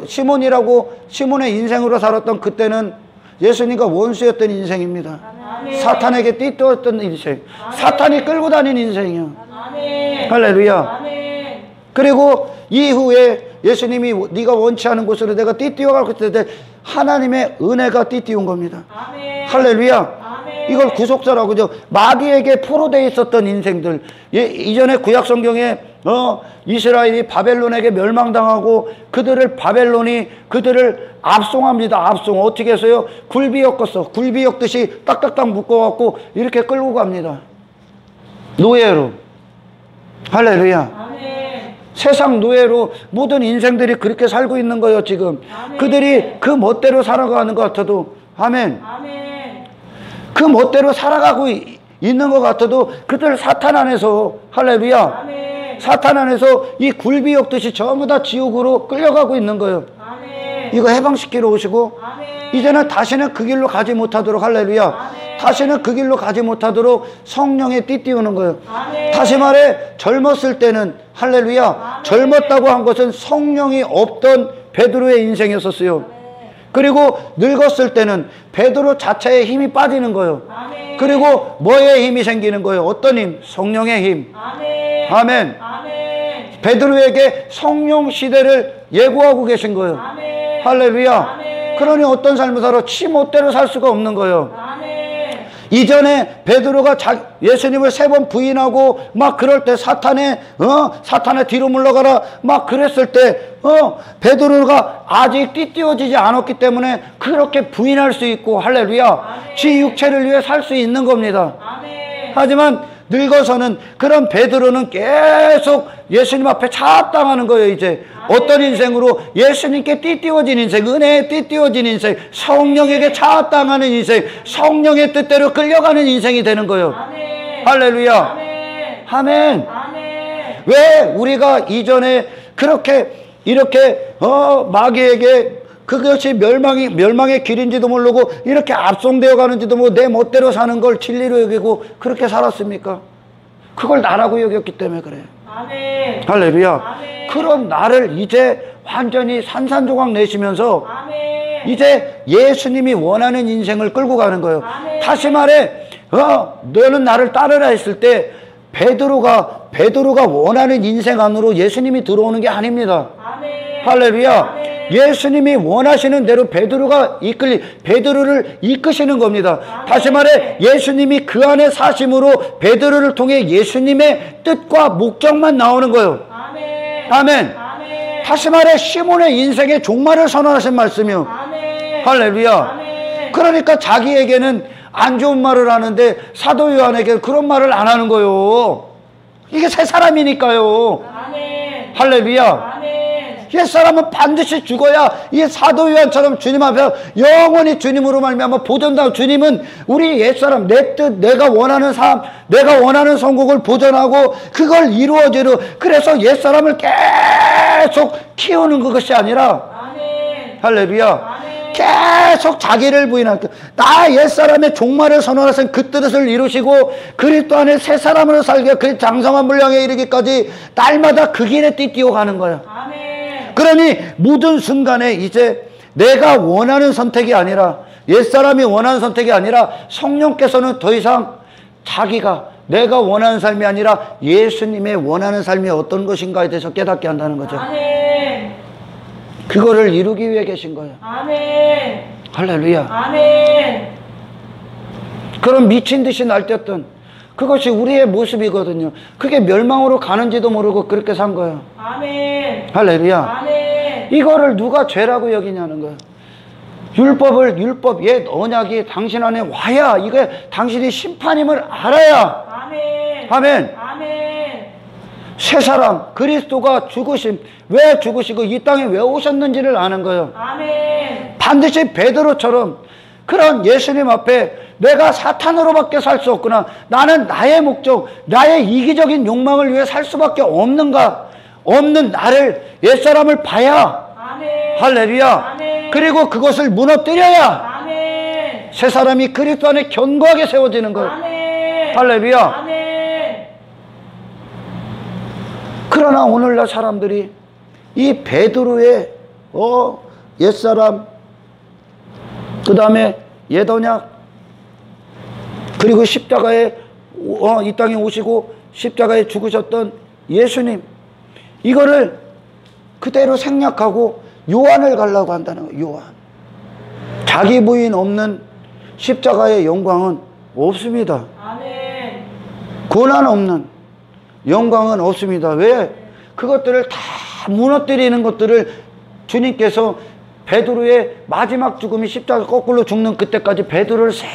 시몬이라고, 시몬의 인생으로 살았던 그때는 예수님과 원수였던 인생입니다. 사탄에게 띠띠웠던 인생, 사탄이 끌고 다닌 인생이요. 할렐루야. 그리고 이후에 예수님이 네가 원치 않은 곳으로 내가 띠띠워갈 것인데 하나님의 은혜가 띠띠운 겁니다. 할렐루야. 이걸 구속사라고 하죠. 마귀에게 포로되어 있었던 인생들, 이전에 구약성경에 이스라엘이 바벨론에게 멸망당하고 바벨론이 그들을 압송합니다. 압송. 어떻게 해서요? 굴비 엮었어. 굴비 엮듯이 딱딱딱 묶어갖고 이렇게 끌고 갑니다. 노예로. 할렐루야. 세상 노예로 모든 인생들이 그렇게 살고 있는 거예요 지금. 그들이 그 멋대로 살아가는 것 같아도, 아멘, 그 멋대로 살아가고 있는 것 같아도 그들 사탄 안에서, 할렐루야, 사탄 안에서 이 굴비 엮듯이 전부 다 지옥으로 끌려가고 있는 거예요. 이거 해방시키러 오시고 이제는 다시는 그 길로 가지 못하도록, 할렐루야, 다시는 그 길로 가지 못하도록 성령에 띠띠우는 거예요. 다시 말해, 젊었을 때는, 할렐루야, 젊었다고 한 것은 성령이 없던 베드로의 인생이었었어요. 그리고 늙었을 때는 베드로 자체의 힘이 빠지는 거예요. 그리고 뭐의 힘이 생기는 거예요? 어떤 힘? 성령의 힘. 아멘. 베드로에게 성령 시대를 예고하고 계신 거예요. 아멘. 할렐루야. 아멘. 그러니 어떤 삶을 살아? 치멋대로 살 수가 없는 거예요. 아멘. 이전에 베드로가 예수님을 3번 부인하고 막 그럴 때 사탄의 뒤로 물러가라 막 그랬을 때 베드로가 아직 띠띠워지지 않았기 때문에 그렇게 부인할 수 있고 할렐루야. 아멘. 지 육체를 위해 살 수 있는 겁니다. 아멘. 하지만 늙어서는 그런 베드로는 계속 예수님 앞에 차압당하는 거예요. 이제 어떤 인생으로? 예수님께 띠띠워진 인생, 은혜에 띠띠워진 인생, 성령에게 차압당하는 인생, 성령의 뜻대로 끌려가는 인생이 되는 거예요. 아멘. 할렐루야. 아멘. 아멘. 아멘. 왜 우리가 이전에 이렇게 마귀에게 그것이 멸망의 길인지도 모르고 이렇게 압송되어 가는지도 모르고 내 멋대로 사는 걸 진리로 여기고 그렇게 살았습니까? 그걸 나라고 여겼기 때문에 그래요. 아멘. 할렐루야. 아멘. 그런 나를 이제 완전히 산산조각 내시면서 아멘. 이제 예수님이 원하는 인생을 끌고 가는 거예요. 아멘. 다시 말해 너는 나를 따르라 했을 때 베드로가 원하는 인생 안으로 예수님이 들어오는 게 아닙니다. 아멘. 할렐루야. 아멘. 예수님이 원하시는 대로 베드로를 이끄시는 겁니다. 아멘. 다시 말해 예수님이 그 안에 사심으로 베드로를 통해 예수님의 뜻과 목적만 나오는 거예요. 아멘. 아멘. 아멘. 다시 말해 시몬의 인생의 종말을 선언하신 말씀이요. 아멘. 할렐루야. 아멘. 그러니까 자기에게는 안 좋은 말을 하는데 사도 요한에게는 그런 말을 안 하는 거예요. 이게 새 사람이니까요. 아멘. 할렐루야. 아멘. 옛사람은 반드시 죽어야 이 사도 요한처럼 주님 앞에 영원히 주님으로 말미암아 보존다. 주님은 우리 옛사람 내 뜻 내가 원하는 삶 내가 원하는 성공을 보존하고 그걸 이루어지려 그래서 옛사람을 계속 키우는 그것이 아니라 아멘. 할렐루야. 아멘. 계속 자기를 부인할 때 나 옛사람의 종말을 선언하신 그 뜻을 이루시고 그리스도 안에 새 사람으로 살게 그 장성한 분량에 이르기까지 날마다 그 길에 띠띠어 가는 거예요. 아멘. 그러니 모든 순간에 이제 내가 원하는 선택이 아니라 옛사람이 원하는 선택이 아니라 성령께서는 더 이상 자기가 내가 원하는 삶이 아니라 예수님의 원하는 삶이 어떤 것인가에 대해서 깨닫게 한다는 거죠. 아멘. 그거를 이루기 위해 계신 거예요. 아멘. 할렐루야. 아멘. 그런 미친 듯이 날뛰었던 그것이 우리의 모습이거든요. 그게 멸망으로 가는지도 모르고 그렇게 산 거예요. 아멘. 할렐루야. 아멘. 이거를 누가 죄라고 여기냐는 거예요. 율법 옛 언약이 당신 안에 와야 이게 당신이 심판임을 알아야. 아멘. 아멘. 아멘. 새 사람 그리스도가 죽으심 왜 죽으시고 이 땅에 왜 오셨는지를 아는 거예요. 아멘. 반드시 베드로처럼 그런 예수님 앞에 내가 사탄으로밖에 살 수 없구나. 나는 나의 목적, 나의 이기적인 욕망을 위해 살 수밖에 없는 나를 옛사람을 봐야. 아멘. 할렐루야. 아멘. 그리고 그것을 무너뜨려야 아멘. 새 사람이 그리스도 안에 견고하게 세워지는 거예요. 아멘. 할렐루야. 아멘. 그러나 오늘날 사람들이 이 베드로의 옛사람 그 다음에 옛언약 그리고 십자가에 이 땅에 오시고 십자가에 죽으셨던 예수님 이거를 그대로 생략하고 요한을 가려고 한다는 거예요. 요한 자기 부인 없는 십자가의 영광은 없습니다. 아멘. 고난 없는 영광은 없습니다. 왜? 그것들을 다 무너뜨리는 것들을 주님께서 베드로의 마지막 죽음이 십자가 거꾸로 죽는 그때까지 베드로를 싹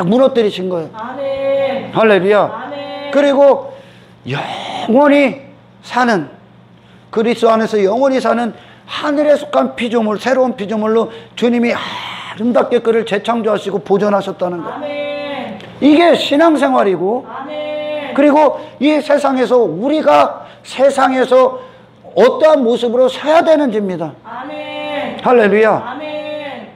무너뜨리신 거예요. 아멘. 할렐루야. 아멘. 그리고 영원히 사는 그리스도 안에서 영원히 사는 하늘에 속한 피조물 새로운 피조물로 주님이 아름답게 그를 재창조하시고 보존하셨다는 거예요. 아멘. 이게 신앙생활이고 아멘. 그리고 이 세상에서 우리가 세상에서 어떠한 모습으로 서야 되는지입니다. 아멘. 할렐루야. 아멘.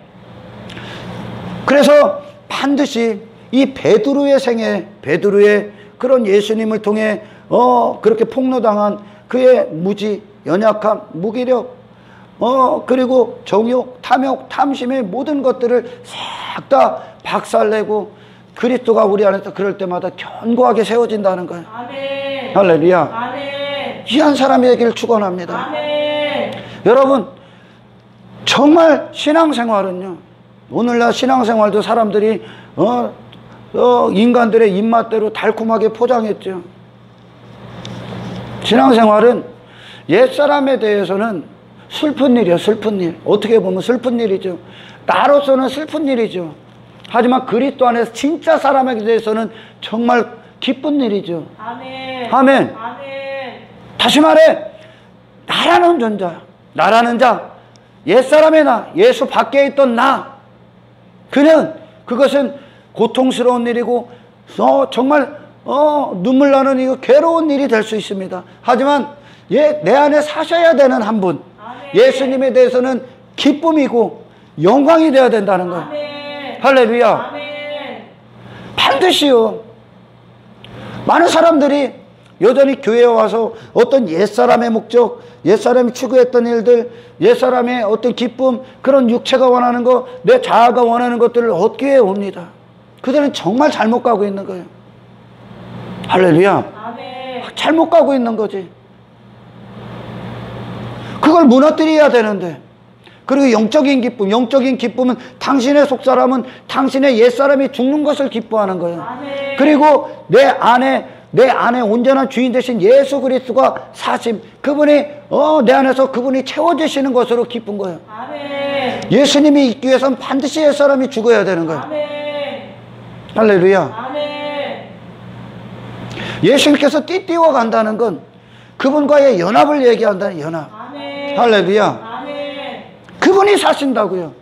그래서 반드시 이 베드로의 생애, 베드로의 그런 예수님을 통해 그렇게 폭로당한 그의 무지, 연약함, 무기력, 그리고 정욕, 탐욕, 탐심의 모든 것들을 싹 다 박살내고 그리스도가 우리 안에서 그럴 때마다 견고하게 세워진다는 거예요. 아멘. 할렐루야. 아멘. 귀한 사람의 얘기를 축원합니다. 아멘. 여러분, 정말 신앙생활은요, 오늘날 신앙생활도 사람들이 인간들의 입맛대로 달콤하게 포장했죠. 신앙생활은 옛사람에 대해서는 슬픈 일이에요. 슬픈 일. 어떻게 보면 슬픈 일이죠. 나로서는 슬픈 일이죠. 하지만 그리스도 안에서 진짜 사람에게 대해서는 정말 기쁜 일이죠. 아멘. 아멘. 아멘. 다시 말해, 나라는 존재, 나라는 자, 옛사람의 나, 예수 밖에 있던 나, 그것은 고통스러운 일이고 정말 눈물 나는 이거 괴로운 일이 될 수 있습니다. 하지만 내 안에 사셔야 되는 한 분, 아멘. 예수님에 대해서는 기쁨이고 영광이 되어야 된다는 거예요. 아멘. 할렐루야. 아멘. 반드시요. 많은 사람들이 여전히 교회에 와서 어떤 옛사람의 목적, 옛사람이 추구했던 일들, 옛사람의 어떤 기쁨, 그런 육체가 원하는 것, 내 자아가 원하는 것들을 얻기 위해 옵니다. 그들은 정말 잘못 가고 있는 거예요. 할렐루야. 아멘. 잘못 가고 있는 거지. 그걸 무너뜨려야 되는데. 그리고 영적인 기쁨은 당신의 속사람은 당신의 옛사람이 죽는 것을 기뻐하는 거예요. 아멘. 그리고 내 안에 온전한 주인 되신 예수 그리스도가 사심, 그분이 내 안에서 그분이 채워주시는 것으로 기쁜 거예요. 아멘. 예수님이 있기 위해서는 반드시 옛사람이 죽어야 되는 거예요. 아멘. 할렐루야. 아멘. 예수님께서 띠띠워 간다는 건 그분과의 연합을 얘기한다는 연합. 아멘. 할렐루야. 아멘. 그분이 사신다고요.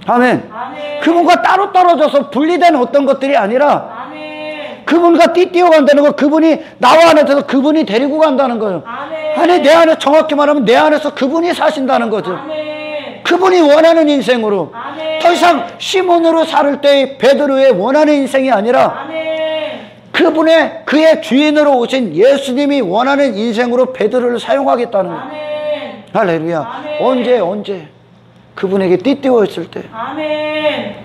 아멘. 아멘. 그분과 따로 떨어져서 분리된 어떤 것들이 아니라 아멘. 그분과 띠띠워 간다는 거, 그분이 나와 안에서 그분이 데리고 간다는 거예요. 아멘. 아니, 내 안에, 정확히 말하면 내 안에서 그분이 사신다는 거죠. 아멘. 그분이 원하는 인생으로. 아멘. 더 이상 시몬으로 살을 때 베드로의 원하는 인생이 아니라 아멘. 그의 주인으로 오신 예수님이 원하는 인생으로 베드로를 사용하겠다는 거예요. 아멘. 할렐루야. 아멘. 언제 그분에게 띠띠워 있을 때. 아멘.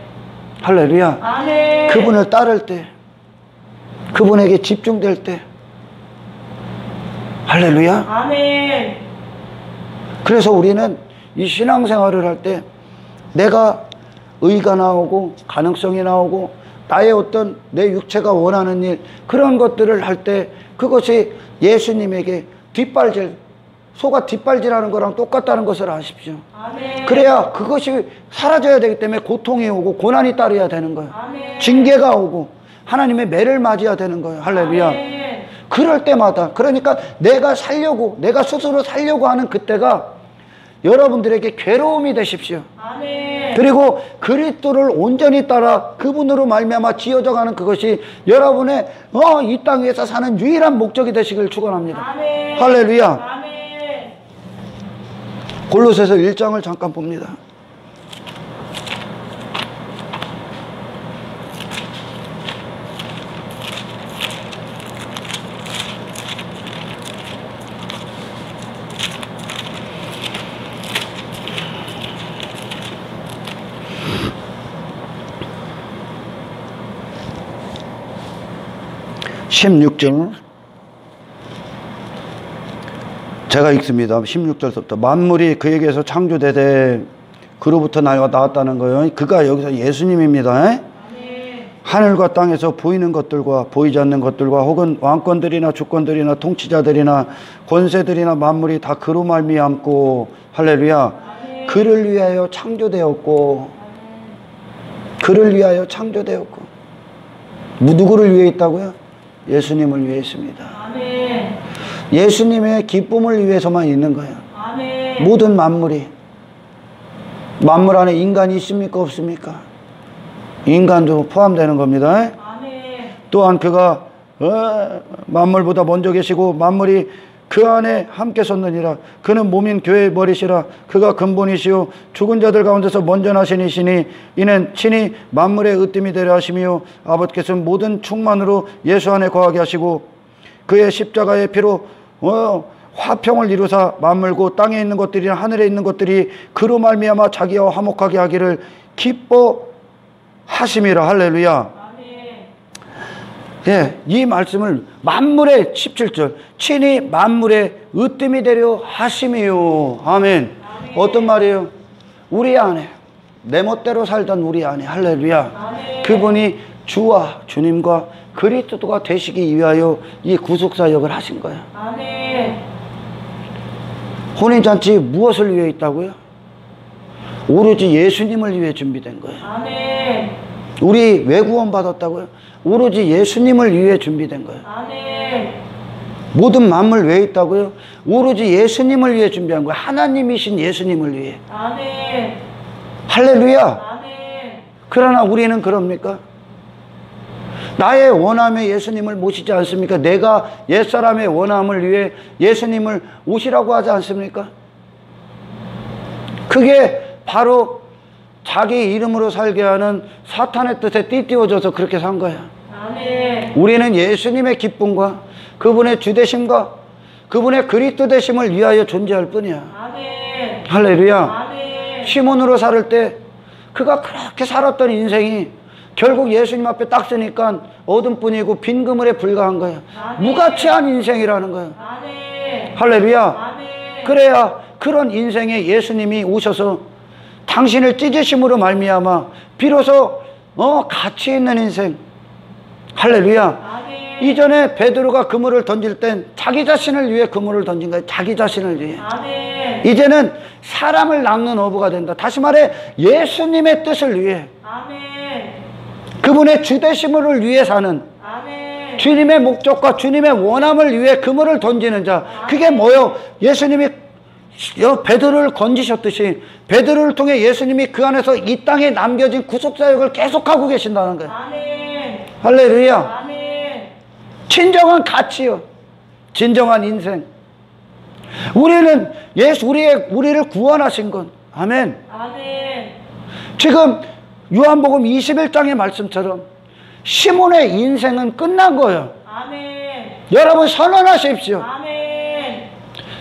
할렐루야. 아멘. 그분을 따를 때, 그분에게 집중될 때. 할렐루야. 아멘. 그래서 우리는 이 신앙생활을 할 때 내가 의가 나오고 가능성이 나오고 나의 어떤 내 육체가 원하는 일, 그런 것들을 할 때 그것이 예수님에게 뒷발질, 소가 뒷발질하는 거랑 똑같다는 것을 아십시오. 아멘. 그래야 그것이 사라져야 되기 때문에 고통이 오고 고난이 따라야 되는 거예요. 아멘. 징계가 오고 하나님의 매를 맞아야 되는 거예요. 할렐루야. 아멘. 그럴 때마다, 그러니까 내가 스스로 살려고 하는 그때가 여러분들에게 괴로움이 되십시오. 아멘. 그리고 그리스도를 온전히 따라 그분으로 말미암아 지어져 가는 그것이 여러분의 이 땅 위에서 사는 유일한 목적이 되시길 축원합니다. 아멘. 할렐루야. 아멘. 골로새서 1장을 잠깐 봅니다. 제가 읽습니다. 16절부터 만물이 그에게서 창조되되 그로부터 나왔다는 거예요. 그가 여기서 예수님입니다. 아멘. 하늘과 땅에서 보이는 것들과 보이지 않는 것들과 혹은 왕권들이나 주권들이나 통치자들이나 권세들이나 만물이 다 그로 말미암고, 할렐루야. 아멘. 그를 위하여 창조되었고, 그를 위하여 창조되었고. 누구를 위해 있다고요? 예수님을 위해 있습니다. 아멘. 예수님의 기쁨을 위해서만 있는 거예요. 아멘. 모든 만물이. 만물 안에 인간이 있습니까? 없습니까? 인간도 포함되는 겁니다. 아멘. 또한 그가 만물보다 먼저 계시고 만물이 그 안에 함께 섰느니라. 그는 몸인 교회의 머리시라. 그가 근본이시요 죽은 자들 가운데서 먼저 나신 이시니 이는 친히 만물의 으뜸이 되려 하시며 아버지께서는 모든 충만으로 예수 안에 거하게 하시고 그의 십자가의 피로 화평을 이루사 만물고 땅에 있는 것들이나 하늘에 있는 것들이 그로 말미암아 자기와 화목하게 하기를 기뻐하심이라. 할렐루야. 아멘. 예, 이 말씀을 만물의 17절 친히 만물의 으뜸이 되려 하심이요. 아멘. 어떤 말이에요? 우리 안에 내 멋대로 살던 우리 안에 할렐루야. 그분이 주와 주님과 그리스도가 되시기 위하여 이 구속사역을 하신 거예요. 아멘. 혼인잔치 무엇을 위해 있다고요? 오로지 예수님을 위해 준비된 거예요. 아멘. 우리 왜 구원받았다고요? 오로지 예수님을 위해 준비된 거예요. 아멘. 모든 만물 왜 있다고요? 오로지 예수님을 위해 준비한 거예요. 하나님이신 예수님을 위해. 아멘. 할렐루야. 아멘. 그러나 우리는 그럽니까? 나의 원함에 예수님을 모시지 않습니까? 내가 옛사람의 원함을 위해 예수님을 오시라고 하지 않습니까? 그게 바로 자기 이름으로 살게 하는 사탄의 뜻에 띠띠워져서 그렇게 산 거야. 아멘. 우리는 예수님의 기쁨과 그분의 주되심과 그분의 그리스도 되심을 위하여 존재할 뿐이야. 아멘. 할렐루야. 아멘. 시몬으로 살을 때 그가 그렇게 살았던 인생이 결국 예수님 앞에 딱 서니까 얻은 뿐이고 빈 그물에 불과한 거야. 무가치한 인생이라는 거야. 아멘. 할렐루야. 아멘. 그래야 그런 인생에 예수님이 오셔서 당신을 찢으심으로 말미암아 비로소 가치 있는 인생. 할렐루야. 아멘. 이전에 베드로가 그물을 던질 땐 자기 자신을 위해 그물을 던진 거야. 자기 자신을 위해. 아멘. 이제는 사람을 낚는 어부가 된다. 다시 말해 예수님의 뜻을 위해, 아멘. 그분의 주되심을 위해 사는, 아멘. 주님의 목적과 주님의 원함을 위해 그물을 던지는 자. 그게 뭐요? 예수님이 베드로를 건지셨듯이 베드로를 통해 예수님이 그 안에서 이 땅에 남겨진 구속사역을 계속하고 계신다는 거예요. 아멘. 할렐루야. 아멘. 진정한 가치요. 진정한 인생. 우리는 우리를 구원하신 건, 아멘. 아멘. 지금 요한복음 21장의 말씀처럼 시몬의 인생은 끝난 거예요. 아멘. 여러분 선언하십시오. 아멘.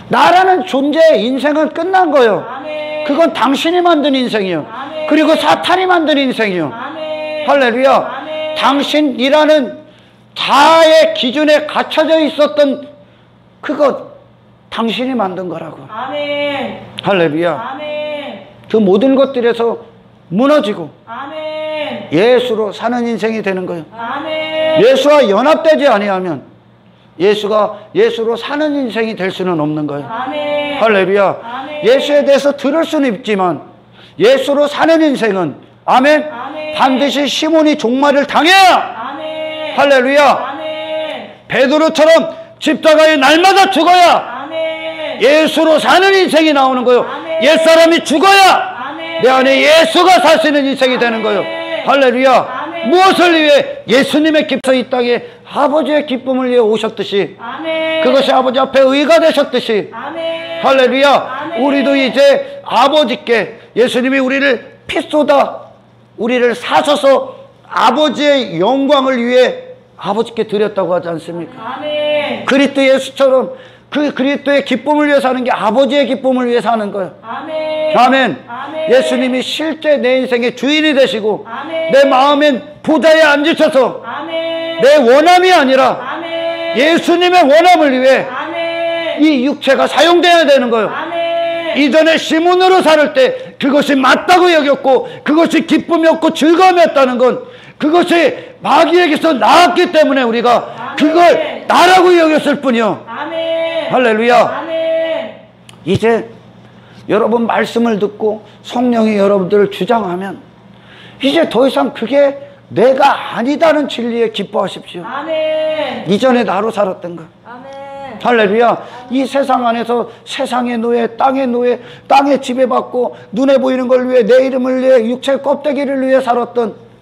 나라는 존재의 인생은 끝난 거예요. 아멘. 그건 당신이 만든 인생이요. 아멘. 그리고 사탄이 만든 인생이요. 아멘. 할렐루야. 아멘. 당신이라는 자아의 기준에 갇혀져 있었던 그것 당신이 만든 거라고. 아멘. 할렐루야. 아멘. 그 모든 것들에서 무너지고 아멘. 예수로 사는 인생이 되는 거예요. 아멘. 예수와 연합되지 아니하면 예수로 사는 인생이 될 수는 없는 거예요. 아멘. 할렐루야. 아멘. 예수에 대해서 들을 수는 있지만 예수로 사는 인생은, 아멘, 아멘. 반드시 시몬이 종말을 당해야, 아멘. 할렐루야, 아멘. 베드로처럼 십자가에 날마다 죽어야 아멘. 예수로 사는 인생이 나오는 거예요. 아멘. 옛사람이 죽어야 아멘. 내 안에 예수가 사시는 인생이 되는 거예요. 할렐루야. 아멘. 무엇을 위해? 예수님의 기뻐서 이 땅에 아버지의 기쁨을 위해 오셨듯이, 아멘. 그것이 아버지 앞에 의가 되셨듯이, 아멘. 할렐루야. 아멘. 우리도 이제 아버지께, 예수님이 우리를 피 쏟아 우리를 사셔서 아버지의 영광을 위해 아버지께 드렸다고 하지 않습니까? 아멘. 그리스도 예수처럼 그 그리스도의 기쁨을 위해 사는 게 아버지의 기쁨을 위해 사는 거예요. 아멘. 아멘. 아멘. 예수님이 실제 내 인생의 주인이 되시고 아멘. 내 마음엔 보좌에 앉으셔서 아멘. 내 원함이 아니라 아멘. 예수님의 원함을 위해 아멘. 이 육체가 사용되어야 되는 거예요. 아멘. 이전에 시몬으로 살을 때 그것이 맞다고 여겼고 그것이 기쁨이었고 즐거움이었다는 건 그것이 마귀에게서 나왔기 때문에 우리가 그걸 나라고 여겼을 뿐이요. 아멘. 할렐루야. 아멘. 이제 여러분 말씀을 듣고 성령이 여러분들을 주장하면 이제 더 이상 그게 내가 아니다는 진리에 기뻐하십시오. 아멘. 이전에 나로 살았던 것. 아멘. 할렐루야. 이 세상 안에서 세상의 노예, 땅의 지배받고 눈에 보이는 걸 위해 내 이름을 위해 육체의 껍데기를 위해 살았던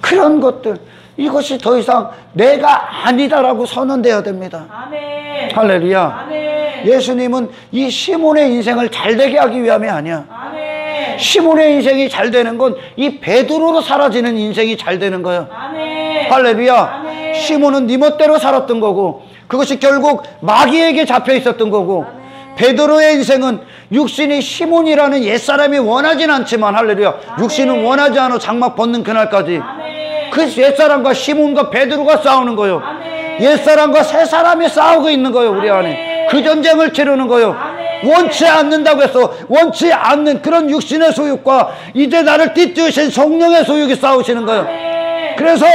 그런 것들, 이것이 더 이상 내가 아니다라고 선언되어야 됩니다. 아멘. 할렐루야. 아멘. 예수님은 이 시몬의 인생을 잘되게 하기 위함이 아니야. 아멘. 시몬의 인생이 잘 되는 건 이 베드로로 사라지는 인생이 잘 되는 거예요. 아멘. 할렐루야. 아멘. 시몬은 네 멋대로 살았던 거고 그것이 결국 마귀에게 잡혀 있었던 거고, 베드로의 인생은 육신이 시몬이라는 옛사람이 원하진 않지만, 할렐루야, 육신은 원하지 않아 장막 벗는 그날까지 아멘. 그 옛사람과 시몬과 베드로가 싸우는 거예요. 아멘. 옛사람과 새 사람이 싸우고 있는 거예요. 우리 안에 그 전쟁을 치르는 거예요. 원치 않는다고 해서 원치 않는 그런 육신의 소욕과 이제 나를 띠띠우신 성령의 소욕이 싸우시는 거예요. 그래서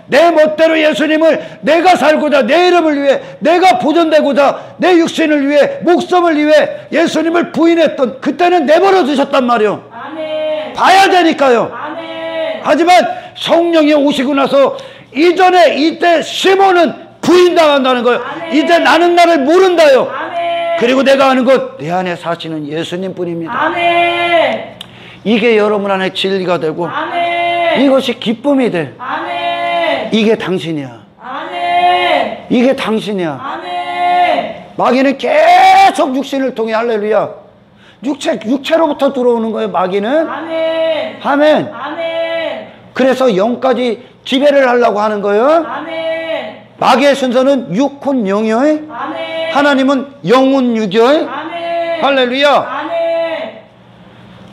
내 멋대로 예수님을 내가 살고자, 내 이름을 위해, 내가 보존되고자, 내 육신을 위해, 목숨을 위해 예수님을 부인했던 그때는 내버려 두셨단 말이에요. 봐야 되니까요. 하지만 성령이 오시고 나서 이전에 이때 시몬은 부인당한다는 거예요. 이제 나는 나를 모른다요. 그리고 내가 아는 것, 내 안에 사시는 예수님 뿐입니다. 이게 여러분 안에 진리가 되고 이것이 기쁨이 돼. 이게 당신이야. 이게 당신이야. 마귀는 계속 육신을 통해, 할렐루야, 육체로부터 들어오는 거예요. 마귀는. 아멘. 그래서 영까지 지배를 하려고 하는 거예요. 마귀의 순서는 육혼 영이요, 하나님은 영혼 육이요. 할렐루야.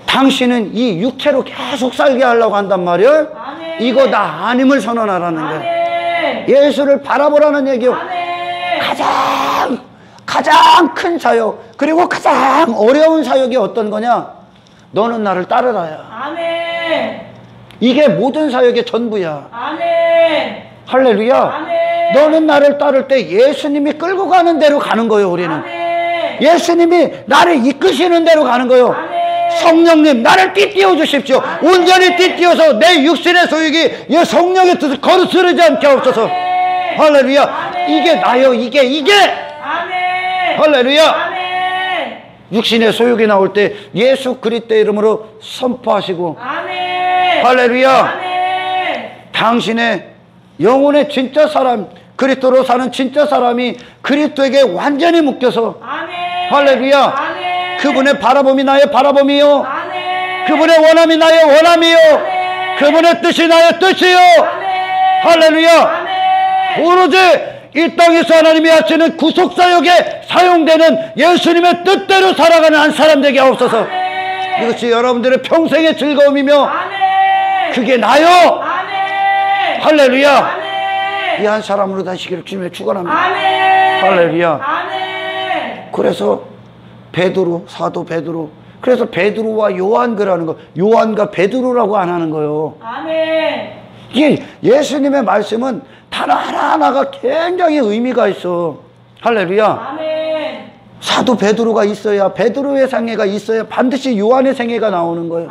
당신은 이 육체로 계속 살게 하려고 한단 말이에요. 이거 나 아님을 선언하라는 거예요. 예수를 바라보라는 얘기요. 가장 큰 사역, 그리고 가장 어려운 사역이 어떤 거냐? 너는 나를 따르라야. 이게 모든 사역의 전부야. 할렐루야. 너는 나를 따를 때 예수님이 끌고 가는 대로 가는 거예요. 우리는 예수님이 나를 이끄시는 대로 가는 거예요. 성령님 나를 띠띠워 주십시오. 온전히 띠띠워서 내 육신의 소욕이 성령의 뜻을 거스르지 않게 하옵소서. 할렐루야. 이게 나요. 이게 할렐루야. 육신의 소욕이 나올 때 예수 그리스도의 이름으로 선포하시고, 할렐루야. 당신의 영혼의 진짜 사람, 그리스도로 사는 진짜 사람이 그리스도에게 완전히 묶여서, 할렐루야, 그분의 바라봄이 나의 바라봄이요, 그분의 원함이 나의 원함이요, 그분의 뜻이 나의 뜻이요. 할렐루야. 오로지 이 땅에서 하나님이 하시는 구속사역에 사용되는 예수님의 뜻대로 살아가는 한 사람 되게 하옵소서. 이것이 여러분들의 평생의 즐거움이며 그게 나요. 할렐루야. 이 한 사람으로 다시기를 주님의 축원합니다. 할렐루야. 그래서 베드로, 사도 베드로, 그래서 베드로와 요한그라는 거, 요한과 베드로라고 안 하는 거예요. 이게 예수님의 말씀은 단어 하나하나가 굉장히 의미가 있어. 할렐루야. 사도 베드로가 있어야, 베드로의 생애가 있어야 반드시 요한의 생애가 나오는 거예요.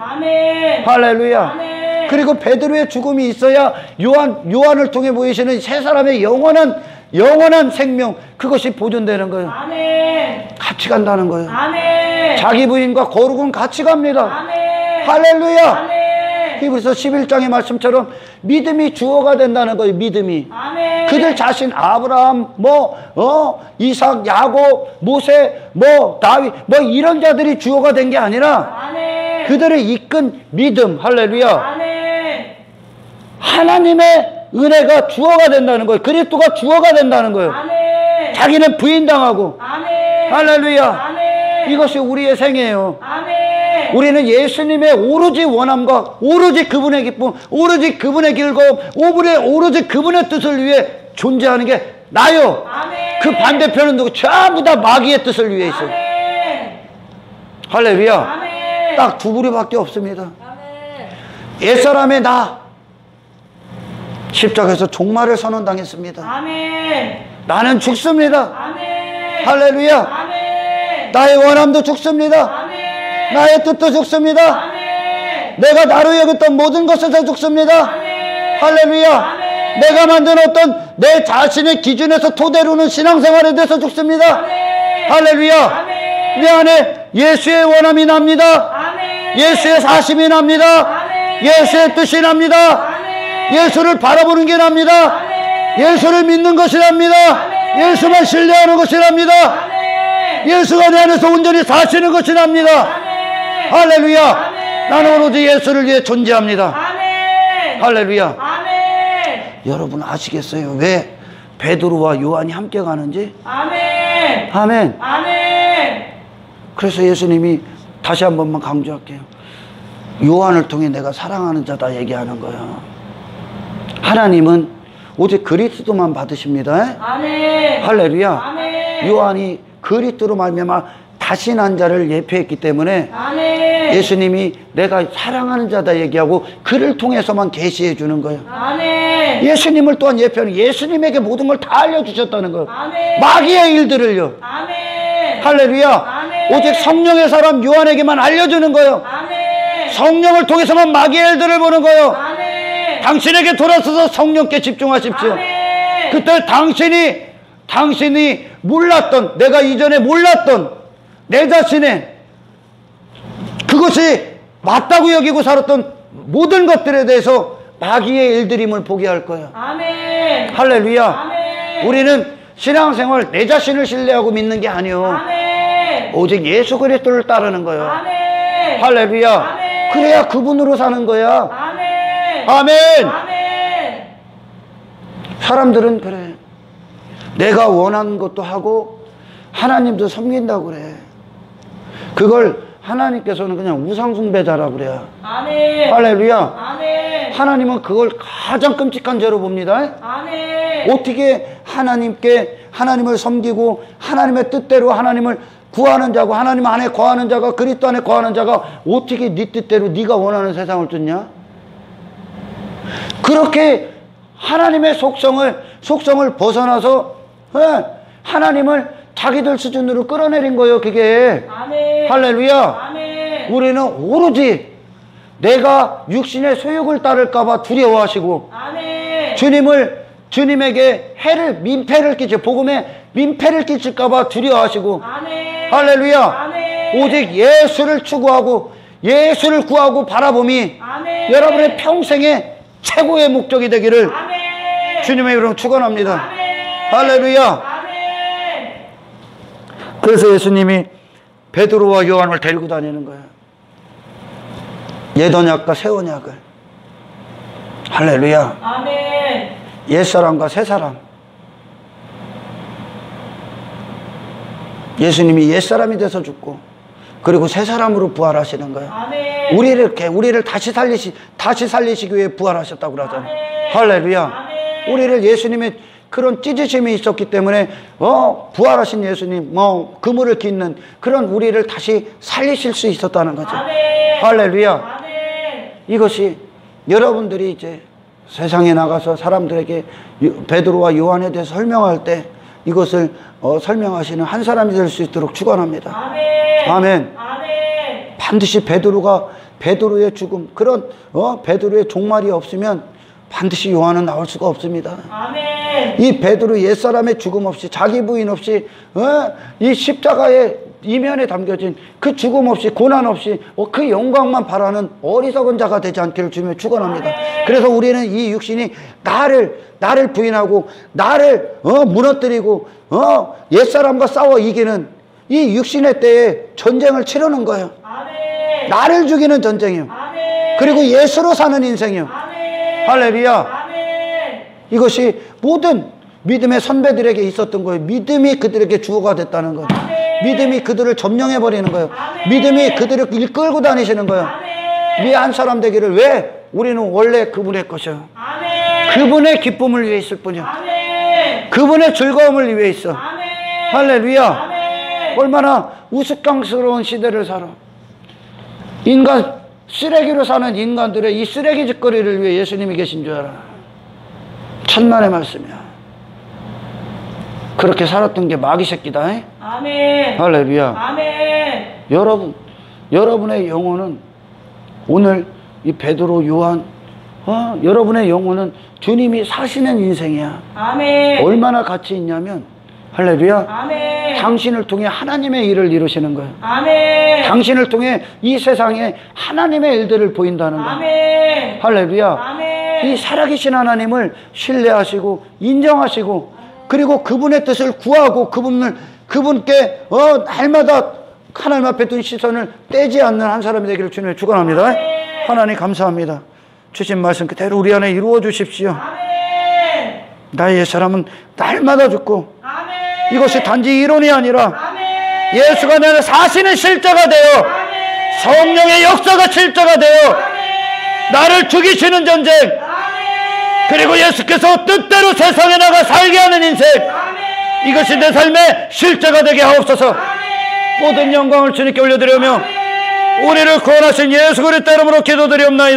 할렐루야. 그리고 베드로의 죽음이 있어야 요한을 통해 보이시는 세 사람의 영원한 생명, 그것이 보존되는 거예요. 같이 간다는 거예요. 자기 부인과 거룩은 같이 갑니다. 할렐루야. 히브리서 11장의 말씀처럼 믿음이 주어가 된다는 거예요. 믿음이. 그들 자신 아브라함, 이삭, 야곱, 모세, 다윗, 이런 자들이 주어가 된 게 아니라 그들을 이끈 믿음. 할렐루야. 하나님의 은혜가 주어가 된다는 거예요. 그리스도가 주어가 된다는 거예요. 자기는 부인당하고. 할렐루야. 이것이 우리의 생애예요. 우리는 예수님의 오로지 원함과 오로지 그분의 기쁨, 오로지 그분의 즐거움, 오로지 그분의 뜻을 위해 존재하는 게 나요. 그 반대편은 누구? 전부 다 마귀의 뜻을 위해 있어요. 할렐루야. 딱 두 부류밖에 없습니다. 옛사람의 나, 십자가에서 종말을 선언당했습니다. 나는 죽습니다. 할렐루야. 나의 원함도 죽습니다. 나의 뜻도 죽습니다. 내가 나로 여겼던 모든 것에서 죽습니다. 할렐루야. 내가 만든 어떤 내 자신의 기준에서 토대로는 신앙생활에 대해서 죽습니다. 할렐루야. 내 안에 예수의 원함이 납니다. 예수의 사심이 납니다. 예수의 뜻이 납니다. 예수를 바라보는 게 납니다. 예수를 믿는 것이 납니다. 예수만 신뢰하는 것이 납니다. 예수가 내 안에서 온전히 사시는 것이 납니다. 할렐루야. 나는 오로지 예수를 위해 존재합니다. 할렐루야. 여러분 아시겠어요? 왜 베드로와 요한이 함께 가는지? 아멘. 그래서 예수님이 다시 한 번만 강조할게요. 요한을 통해 내가 사랑하는 자다 얘기하는 거예요. 하나님은 오직 그리스도만 받으십니다. 아멘. 할렐루야. 아멘. 요한이 그리스도로 말미암아 다시 난 자를 예표했기 때문에 아멘. 예수님이 내가 사랑하는 자다 얘기하고 그를 통해서만 계시해 주는 거예요. 아멘. 예수님을 또한 예표하는, 예수님에게 모든 걸 다 알려주셨다는 거예요. 아멘. 마귀의 일들을요. 아멘. 할렐루야. 아멘. 오직 성령의 사람 요한에게만 알려주는 거예요. 아멘. 성령을 통해서만 마귀의 일들을 보는 거예요. 아멘. 당신에게 돌아서서 성령께 집중하십시오. 아멘. 그때 당신이 몰랐던, 내가 이전에 몰랐던 내 자신의 그것이 맞다고 여기고 살았던 모든 것들에 대해서 마귀의 일들임을 보게 할 거예요. 아멘. 할렐루야. 아멘. 우리는 신앙생활 내 자신을 신뢰하고 믿는 게 아니요, 아멘. 오직 예수 그리스도를 따르는 거예요. 아멘. 할렐루야. 아멘. 그래야 그분으로 사는 거야. 아멘. 아멘. 아멘. 사람들은 그래, 내가 원하는 것도 하고 하나님도 섬긴다고 그래. 그걸 하나님께서는 그냥 우상숭배자라고 그래요. 아멘. 할렐루야. 아멘. 하나님은 그걸 가장 끔찍한 죄로 봅니다. 아멘. 어떻게 하나님을 섬기고 하나님의 뜻대로 하나님을 구하는 자고 하나님 안에 거하는 자가, 그리스도 안에 거하는 자가 어떻게 네 뜻대로 네가 원하는 세상을 쫓냐? 그렇게 하나님의 속성을 벗어나서 하나님을 자기들 수준으로 끌어내린 거예요. 그게. 아멘. 할렐루야. 아멘. 우리는 오로지 내가 육신의 소욕을 따를까봐 두려워하시고, 아멘. 주님에게 민폐를 끼칠, 복음에 민폐를 끼칠까봐 두려워하시고, 아멘. 할렐루야. 아멘. 오직 예수를 추구하고 예수를 구하고 바라봄이 아멘. 여러분의 평생의 최고의 목적이 되기를 아멘. 주님의 이름으로 축원합니다. 아멘. 할렐루야. 아멘. 그래서 예수님이 베드로와 요한을 데리고 다니는 거예요. 옛 언약과 새 언약을. 할렐루야. 아멘. 옛사람과 새사람. 예수님이 옛사람이 돼서 죽고 그리고 새사람으로 부활하시는 거예요. 아멘. 우리를 다시 살리시기 위해 부활하셨다고 그러잖아요. 아멘. 할렐루야. 아멘. 우리를 예수님의 그런 찢으심이 있었기 때문에 부활하신 예수님 그물을 깃는 그런 우리를 다시 살리실 수 있었다는 거죠. 아멘. 할렐루야. 아멘. 이것이 여러분들이 이제 세상에 나가서 사람들에게 베드로와 요한에 대해서 설명할 때 이것을 설명하시는 한 사람이 될 수 있도록 축원합니다. 아멘. 아멘. 아멘. 반드시 베드로의 죽음, 그런 베드로의 종말이 없으면 반드시 요한은 나올 수가 없습니다. 아멘. 이 베드로 옛사람의 죽음 없이, 자기 부인 없이, 이 십자가의 이면에 담겨진 그 죽음 없이, 고난 없이 그 영광만 바라는 어리석은 자가 되지 않기를 주님의 축원합니다. 그래서 우리는 이 육신이 나를 부인하고 나를 무너뜨리고 옛사람과 싸워 이기는 이 육신의 때에 전쟁을 치르는 거예요. 아멘. 나를 죽이는 전쟁이요. 아멘. 그리고 예수로 사는 인생이요. 아멘. 할렐루야. 아멘. 이것이 모든 믿음의 선배들에게 있었던 거예요. 믿음이 그들에게 주어가 됐다는 거예요. 아멘. 믿음이 그들을 점령해버리는 거예요. 아멘. 믿음이 그들을 이끌고 다니시는 거예요. 아멘. 위한 사람 되기를. 왜? 우리는 원래 그분의 것이요. 아멘. 그분의 기쁨을 위해 있을 뿐이요. 아멘. 그분의 즐거움을 위해 있어. 아멘. 할렐루야. 아멘. 얼마나 우스꽝스러운 시대를 살아. 쓰레기로 사는 인간들의 이 쓰레기 짓거리를 위해 예수님이 계신 줄 알아. 천만의 말씀이야. 그렇게 살았던 게 마귀 새끼다. 아멘. 할렐루야. 아멘. 여러분의 영혼은 오늘 이 베드로, 요한, 여러분의 영혼은 주님이 사시는 인생이야. 아멘. 얼마나 가치 있냐면, 할렐루야. 아멘. 당신을 통해 하나님의 일을 이루시는 거예요. 아멘. 당신을 통해 이 세상에 하나님의 일들을 보인다는 거예요. 아멘. 할렐루야. 아멘. 이 살아계신 하나님을 신뢰하시고 인정하시고 그리고 그분의 뜻을 구하고 그분께 날마다 하나님 앞에 둔 시선을 떼지 않는 한 사람이 되기를 주님을 축원합니다. 아멘. 하나님 감사합니다. 주신 말씀 그대로 우리 안에 이루어 주십시오. 아멘. 나의 사람은 날마다 죽고 아멘. 이것이 단지 이론이 아니라 아멘. 예수가 내 안에 사시는 실제가 되어 아멘. 성령의 역사가 실제가 되어 아멘. 나를 죽이시는 전쟁, 아멘. 그리고 예수께서 뜻대로 세상에 나가 살게 하는 인생, 이것이 내 삶의 실제가 되게 하옵소서. 모든 영광을 주님께 올려드리며 우리를 구원하신 예수 그리스도 이름으로 기도드리옵나이다.